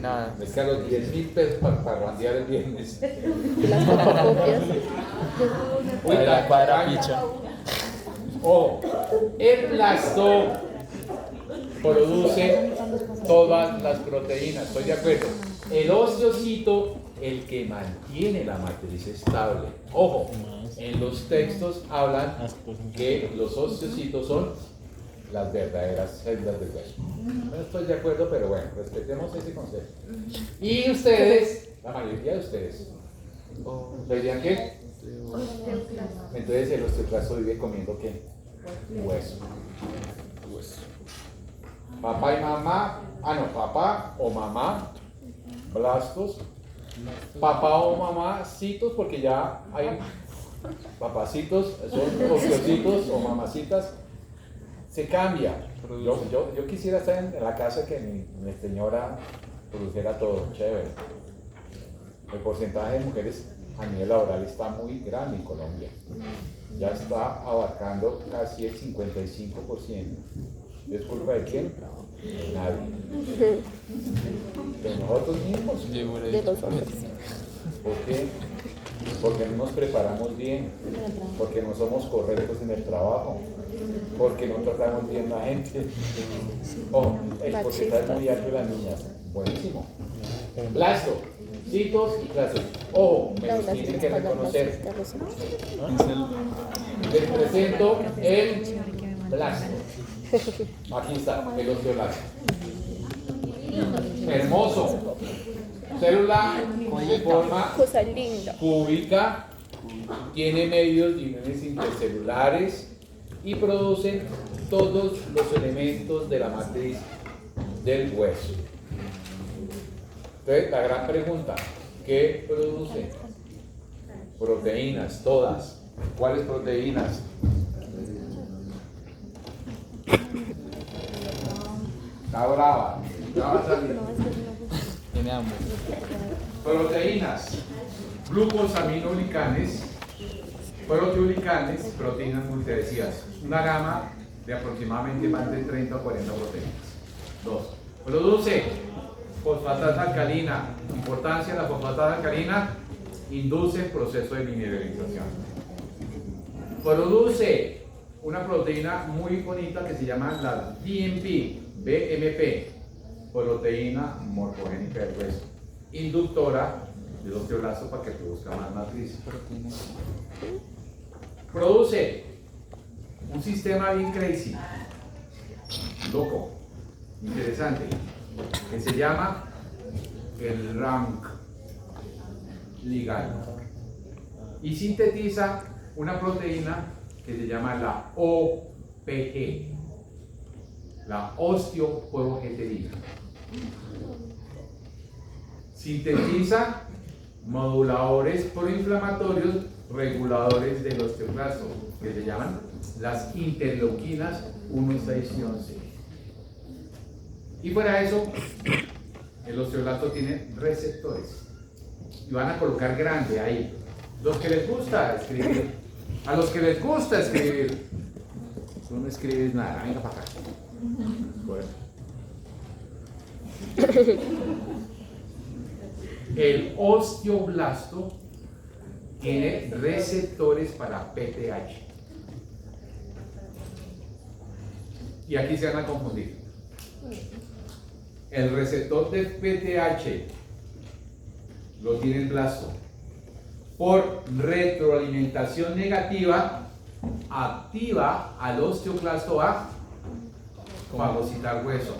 Nada. Es que a los 10.000 pesos para randear el viernes. Las fotocopias. Uy, La cuadra picha. Ojo, el plasto produce todas las proteínas, estoy de acuerdo. El osteocito, el que mantiene la matriz estable. Ojo, en los textos hablan que los osteocitos son las verdaderas células del hueso. No estoy de acuerdo, pero bueno, respetemos ese concepto. Y ustedes, la mayoría de ustedes, ¿dirían qué? Entonces el osteoclasto vive comiendo ¿qué? Hueso. Papá y mamá, papá o mamá, blastos, papá o mamá, citos, porque ya hay papacitos, son osteocitos o mamacitas, se cambia. Yo quisiera estar en la casa que mi señora produjera todo, chévere. El porcentaje de mujeres a nivel laboral está muy grande en Colombia. Ya está abarcando casi el 55%. ¿Es culpa de quién? De nadie. De nosotros mismos. De los hombres. ¿Por qué? Porque no nos preparamos bien, porque no somos correctos en el trabajo, porque no tratamos bien a la gente. Oh, el porcentaje es muy alto de las niñas. Buenísimo. Blasto, citos y clastos. Ojo, me los tienen que reconocer. Les presento el blasto. Aquí está, el osteoblasto. Hermoso. Célula de forma Cosa linda. cúbica, tiene medios divisiones intercelulares y producen todos los elementos de la matriz del hueso. Entonces, la gran pregunta, ¿qué produce? Proteínas, todas. ¿Cuáles proteínas? Está brava, ya va a salir. Tiene hambre. Proteínas, glucosaminoglicanes, proteoglicanes, proteínas multiadhesivas. Una gama de aproximadamente más de 30 o 40 proteínas. 2. Produce fosfatasa alcalina. Importancia de la fosfatasa alcalina, induce el proceso de mineralización. Produce una proteína muy bonita que se llama la BMP, proteína morfogénica del hueso, inductora del osteoblasto para que produzca más matriz. Produce un sistema bien crazy, loco, interesante, que se llama el RANK ligado y sintetiza una proteína que se llama la OPG, la osteoprogesterina. Sintetiza moduladores proinflamatorios reguladores del osteoclasto, que se llaman las interleuquinas 1, 6 y 11. Y fuera de eso, el osteoclasto tiene receptores. Y van a colocar grande ahí. Los que les gusta escribir. A los que les gusta escribir. Tú no escribes nada. Venga para acá. Bueno. El osteoblasto tiene receptores para PTH. Y aquí se van a confundir. El receptor de PTH lo tiene el blasto. Por retroalimentación negativa, activa al osteoclasto a fagocitar hueso.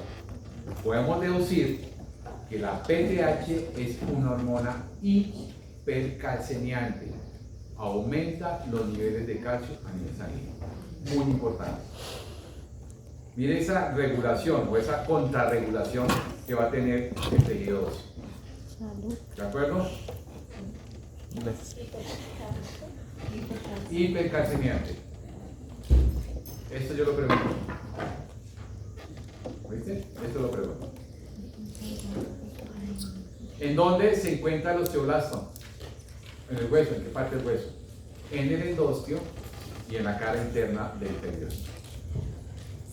Podemos deducir que la PTH es una hormona hipercalcemiante. aumenta los niveles de calcio a nivel sanguíneo. Muy importante. Mire esa regulación o esa contrarregulación que va a tener el tejido óseo. ¿De acuerdo? Hipercalcemiante. Esto yo lo pregunto. ¿Oíste? Esto lo pregunto. ¿En dónde se encuentra el osteoblasto? En el hueso. ¿En qué parte del hueso? En el endostio y en la cara interna del periodo.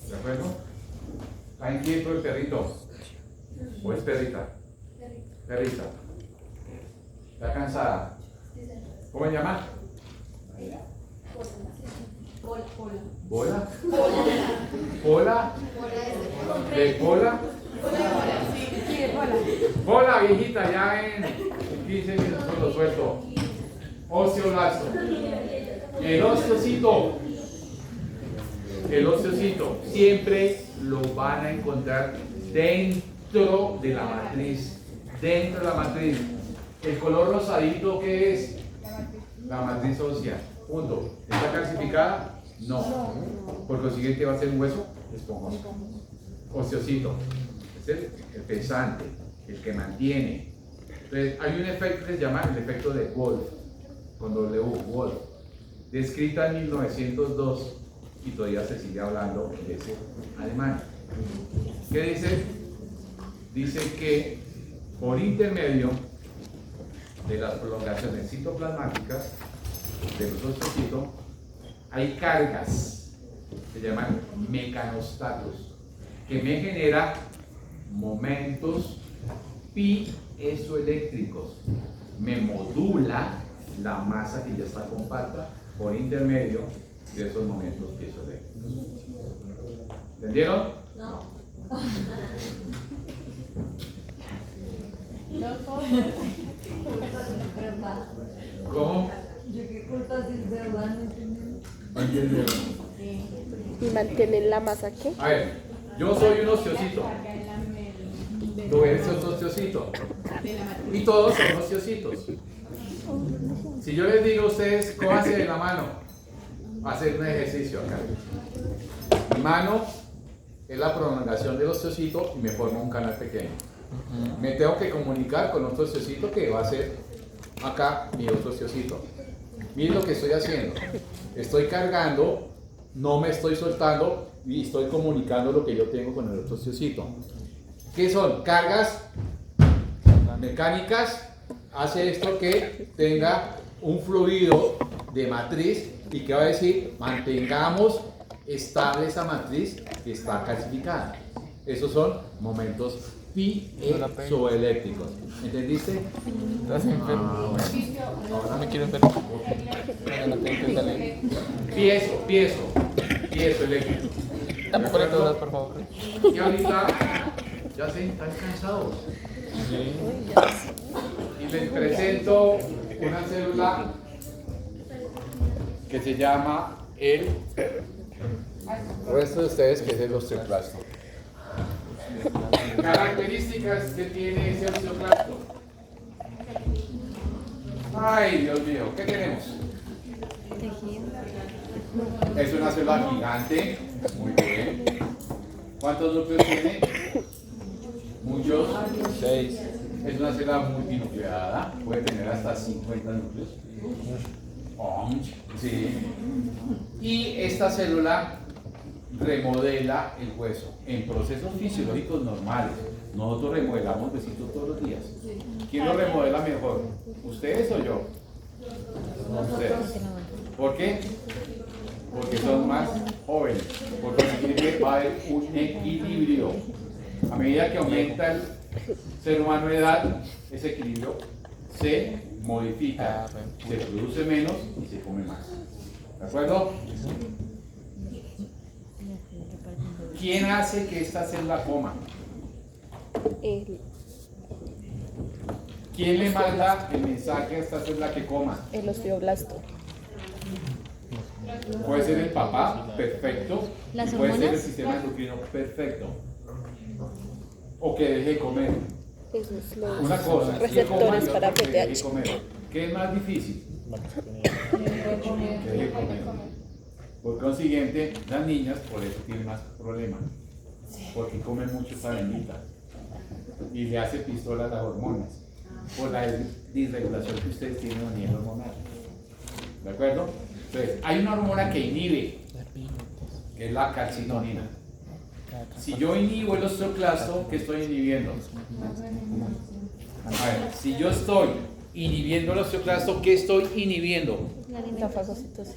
¿De acuerdo? ¿Está inquieto el perrito? ¿O es perrita? Perrita. ¿Está cansada? ¿Cómo se llama? ¿Bola? ¿Pola? ¿De pola? Bola, viejita, ya en 15 minutos lo suelto. Osteoblasto. El osteocito siempre lo van a encontrar dentro de la matriz. Dentro de la matriz. El color rosadito, ¿qué es? La matriz ósea. Punto. ¿Está calcificada? No. Por consiguiente va a ser un hueso esponjoso. Osteocito. Es el pesante, el que mantiene. Entonces, hay un efecto que se llama el efecto de Wolff, con W, Wolff, descrita en 1902 y todavía se sigue hablando de ese alemán. ¿Qué dice? Dice que por intermedio de las prolongaciones citoplasmáticas de los osteocitos hay cargas, se llaman mecanostatos, que me genera momentos piezoeléctricos, me modula la masa que ya está compacta por intermedio de esos momentos piezoeléctricos. ¿Entendieron? No. ¿Cómo? ¿Y mantienen la masa qué? A ver, yo soy un osteocito. Tú eres un osteocito. Y todos son osteocitos. Si yo les digo a ustedes, cójanse de la mano, hacer un ejercicio acá. Mi mano es la prolongación del osteocito y me forma un canal pequeño. Me tengo que comunicar con otro osteocito que va a ser acá mi otro osteocito. Miren lo que estoy haciendo. Estoy cargando, no me estoy soltando y estoy comunicando lo que yo tengo con el otro osteocito. ¿Qué son? Cargas mecánicas. Hace esto que tenga un fluido de matriz y que va a decir mantengamos estable esa matriz que está calcificada. Esos son momentos piezoeléctricos. ¿Entendiste? ¿Estás enfermo? Ahora Me quiero ver. Piezo eléctrico. Tampoco le todas, por favor. Y ahorita ya se están cansados. Y les presento una célula que se llama el resto de ustedes, que es el osteoclasto. Características que tiene ese osteoclasto. Ay, Dios mío, ¿qué tenemos? Es una célula gigante. Muy bien. ¿Cuántos núcleos tiene? Muchos. 6. Es una célula multinucleada. Puede tener hasta 50 núcleos. Sí. Y esta célula remodela el hueso en procesos fisiológicos normales. Nosotros remodelamos huesitos todos los días. ¿Quién lo remodela mejor? ¿Ustedes o yo? Ustedes. ¿Por qué? Porque son más jóvenes. Porque va a haber un equilibrio. A medida que aumenta el ser humano de edad, ese equilibrio se modifica, se produce menos y se come más. ¿De acuerdo? ¿Quién hace que esta célula coma? ¿Quién le manda el mensaje a esta célula que coma? El osteoblasto. Puede ser el papá, perfecto. ¿Las y puede ser el hormonas? sistema endocrino, perfecto. O que deje de comer. Esos los Una cosa, receptores para que deje de PTH. comer. ¿Qué es más difícil? Deje de comer. Por consiguiente, las niñas por eso tienen más problemas. Porque comen mucho esa bendita. Y le hace pistola a las hormonas. Por la disregulación que ustedes tienen a nivel hormonal. ¿De acuerdo? Entonces, hay una hormona que inhibe, que es la calcitonina. Si yo inhibo el osteoclasto, ¿qué estoy inhibiendo? A ver, si yo estoy inhibiendo el osteoclasto, ¿qué estoy inhibiendo? La fagocitosis.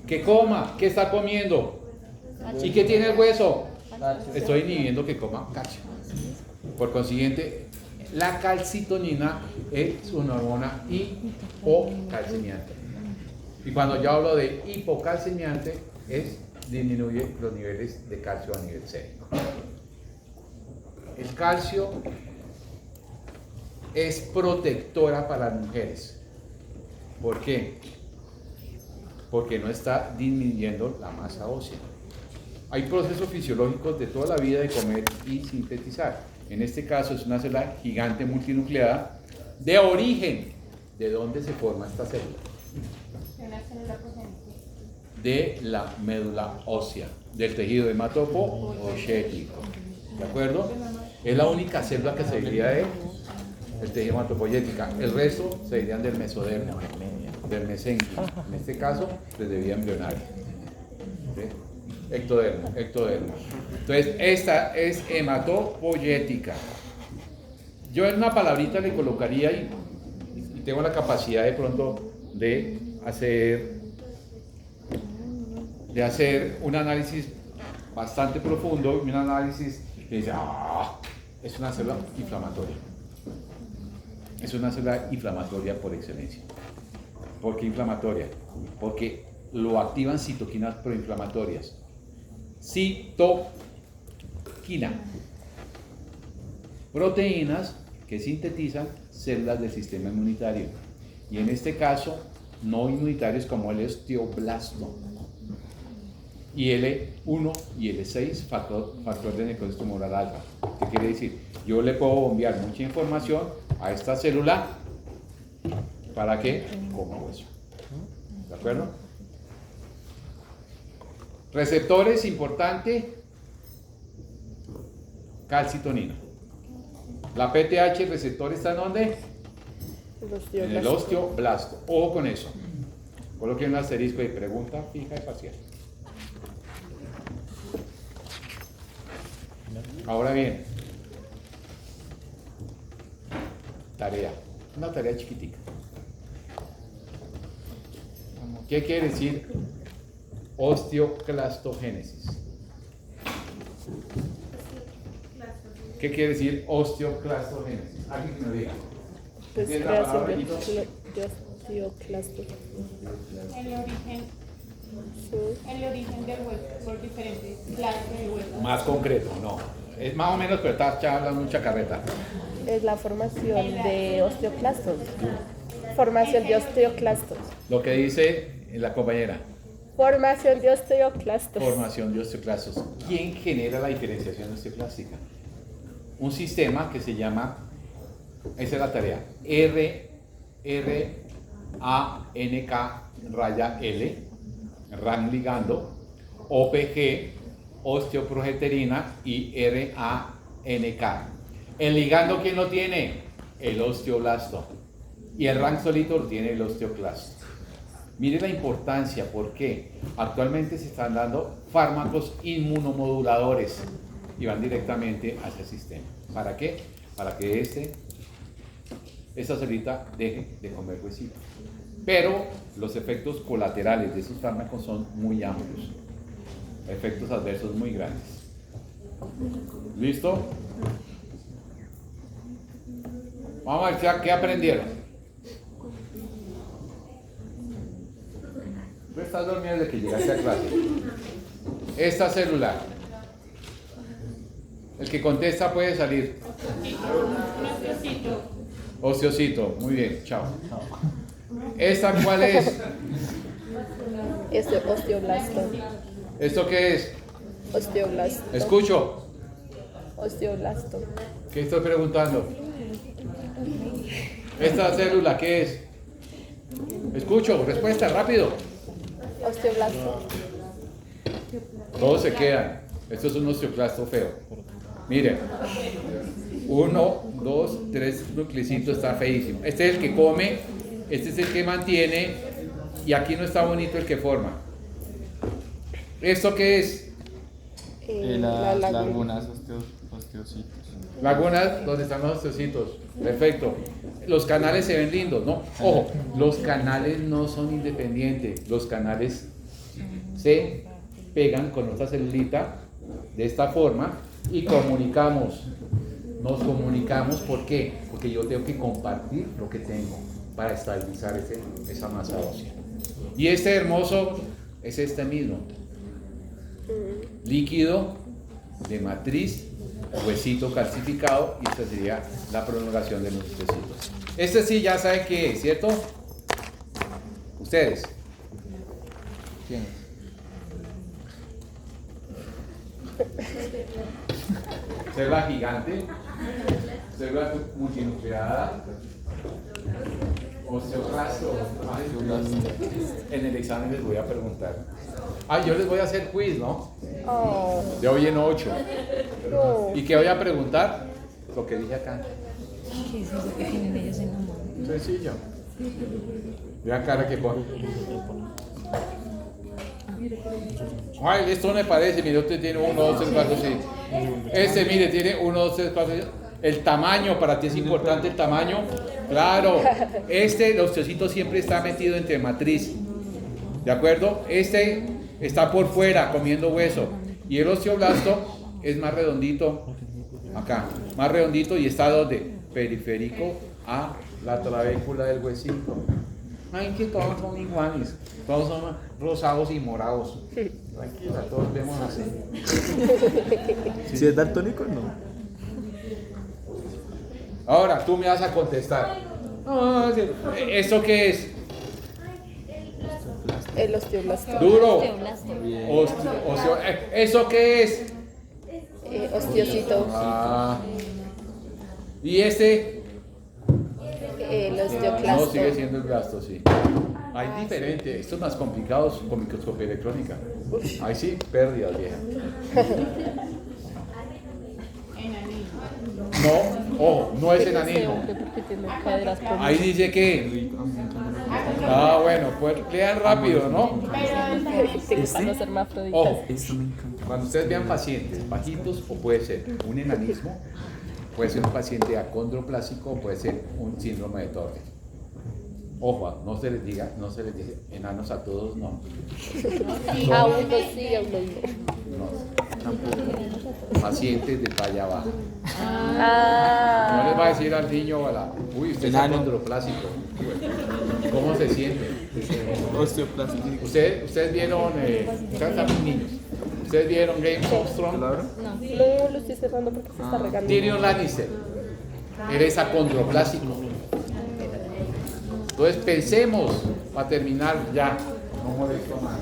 Que coma, ¿qué está comiendo? ¿Y qué tiene el hueso? Estoy inhibiendo que coma calcio. Por consiguiente, la calcitonina es una hormona hipocalcemiante. Y cuando yo hablo de hipocalcemiante, disminuye los niveles de calcio a nivel sérico. El calcio es protectora para las mujeres. ¿Por qué? Porque no está disminuyendo la masa ósea. Hay procesos fisiológicos de toda la vida de comer y sintetizar. En este caso es una célula gigante multinucleada de origen. ¿De dónde se forma esta célula? Una célula progenitora. De la médula ósea, del tejido hematopoyético. ¿De acuerdo? Es la única célula que se diría del tejido hematopoyética. El resto se dirían del mesodermo, del mesénquimo. En este caso, desde vida embrionaria. ¿Sí? Ectodermo. Entonces, esta es hematopoyética. Yo en una palabrita le colocaría y tengo la capacidad de pronto de hacer un análisis bastante profundo, un análisis que dice, es una célula inflamatoria. Es una célula inflamatoria por excelencia. ¿Por qué inflamatoria? Porque lo activan citoquinas proinflamatorias. Citoquina. Proteínas que sintetizan células del sistema inmunitario. Y en este caso, no inmunitarios como el osteoblasto. Y L1 y L6, factor de necrosis tumoral alfa. ¿Qué quiere decir? Yo le puedo bombear mucha información a esta célula para que coma hueso. ¿De acuerdo? Receptores, importante, calcitonina. La PTH, el receptor está en ¿dónde? En el osteoblasto. Ojo con eso. Coloquen un asterisco de pregunta fija y parcial. Ahora bien, tarea, una tarea chiquitica. ¿Qué quiere decir osteoclastogénesis? ¿Qué quiere decir osteoclastogénesis? ¿Alguien que me diga? Pues ¿Tiene la creación palabra, de Benito? osteoclastos. El origen del hueso por diferentes clases de hueso. Más concreto, no. Es más o menos, pero estás hablando mucha carreta. Es la formación de osteoclastos. Formación de osteoclastos. Lo que dice la compañera. Formación de osteoclastos. Formación de osteoclastos. ¿Quién genera la diferenciación osteoclástica? Un sistema que se llama, esa es la tarea, RANK RAN ligando, OPG, osteoprogesterina y RANK. El ligando, ¿quién lo tiene? El osteoblasto. Y el RAN solito lo tiene el osteoclasto. Mire la importancia, porque actualmente se están dando fármacos inmunomoduladores y van directamente hacia el sistema. ¿Para qué? Para que esta celita deje de comer huesito. Pero los efectos colaterales de esos fármacos son muy amplios. Efectos adversos muy grandes. ¿Listo? Vamos a ver qué aprendieron. Tú estás dormido desde que llegaste a clase. Esta célula. El que contesta puede salir. Osteocito. Muy bien, chao. ¿Esta cuál es? Osteoblasto. ¿Esto qué es? Osteoblasto. Escucho. Osteoblasto. ¿Qué estoy preguntando? ¿Esta célula qué es? Escucho, respuesta, rápido. Osteoblasto. Todos se quedan. Esto es un osteoclasto feo. Miren. 1, 2, 3 nuclecitos, está feísimo. Este es el que come, este es el que mantiene, y aquí no está bonito el que forma. ¿Esto qué es? Las lagunas osteocitos. Lagunas donde están los osteocitos. Perfecto. Los canales se ven lindos, ¿no? Ojo, los canales no son independientes. Los canales se pegan con otra celulita de esta forma y comunicamos. Nos comunicamos, ¿por qué? Porque yo tengo que compartir lo que tengo para estabilizar esa masa ósea. Y este hermoso es este mismo. Líquido de matriz, huesito calcificado, y esta sería la prolongación de los huesitos. Este sí ya saben qué es, ¿cierto? Ustedes. ¿Quién? Célula gigante, célula multinucleada, osteoclasto. En el examen les voy a preguntar. Yo les voy a hacer quiz, ¿no? Oh, De hoy en 8. no. ¿Y qué voy a preguntar? Lo que dije acá. ¿Qué es eso que tienen ellos en la mano? Sencillo. Vea cara que pone. Ay, esto no me parece. Mire, usted tiene 1, 2, 3, 4, 6. Este, mire, tiene 1, 2, 3, 4, 6. El tamaño, para ti es importante el tamaño. Claro. El osteocito siempre está metido entre matriz. ¿De acuerdo? Este está por fuera comiendo hueso. Y el osteoblasto es más redondito. Acá. Más redondito y está donde? Periférico a la trabécula del huesito. Ay, que todos son iguales. Todos son rosados y morados. Tranquila, todos vemos así. Si es daltónico, no. Ahora, tú me vas a contestar. ¿Esto qué es? El osteoblasto. Duro. Osteoblasto. ¿Eso qué es? Osteocito. ¿Y este? El No, osteoclasto. sigue siendo el blasto, sí. Hay diferentes. Estos más complicados con microscopía electrónica. Ahí sí, pérdidas, vieja. No, ojo, no es Ese enanismo. hombre porque tiene caderas por Ahí dice que. Bueno, pues lean rápido, ¿no? te gustan los hermafroditas. Ojo, Esto me encanta. cuando ustedes vean pacientes bajitos, o puede ser un enanismo, puede ser un paciente acondroplásico, o puede ser un síndrome de Torres. Ojo, no se les dice enanos a todos, no. A unos sí, a unos no. No, tampoco. Pacientes de talla baja. No les va a decir al niño o a la. Uy, usted es Enano. acondroplásico. ¿Cómo se siente? Osteoplástico. Ustedes vieron. Ustedes también niños. ¿Ustedes vieron Game of Thrones? No, lo estoy cerrando porque se está regando. Tyrion Lannister. Eres acondroplásico. Entonces pensemos, para terminar ya, no molesto más.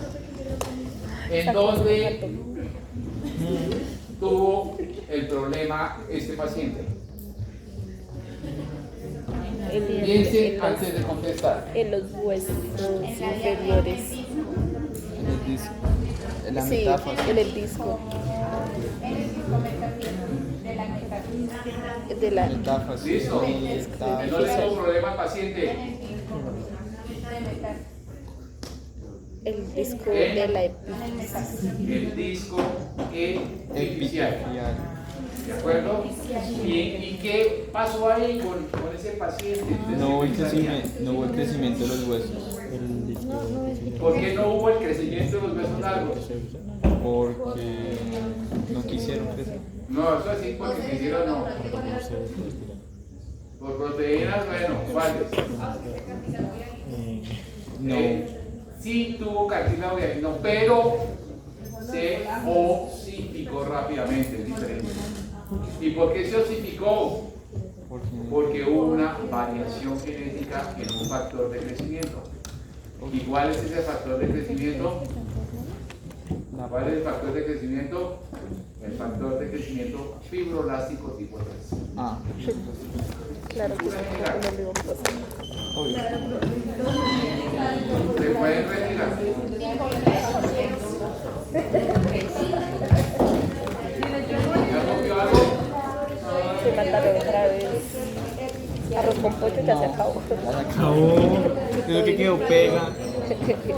¿En dónde tuvo el problema este paciente? Piense antes de contestar. En los huesos inferiores. En el disco. En la Sí, metáfora. en el disco. De la Metáfora. ¿Listo? ¿En dónde tuvo problema el paciente? el disco de la epífisis. El disco epicial. ¿De acuerdo? ¿Y qué pasó ahí con ese paciente? No hubo el crecimiento de los huesos. ¿Por qué no hubo el crecimiento de los huesos largos? Porque no quisieron crecer. No, eso sí, porque quisieron no. Por proteínas, bueno, ¿cuáles? No. Sí tuvo cartílago de no, pero se osificó rápidamente, es diferente. ¿Y por qué se osificó? Porque hubo una variación genética en un factor de crecimiento. ¿Y cuál es ese factor de crecimiento? ¿Cuál es el factor de crecimiento? El factor de crecimiento fibroelástico tipo 3. Ah, Claro que sí, no lo íbamos a hacer. obvio. Se pueden retirar. ¿Ya comió algo? Se mandaron otra vez arroz con pollo, ya se acabó. Ya se acabó. Creo que quedó pega.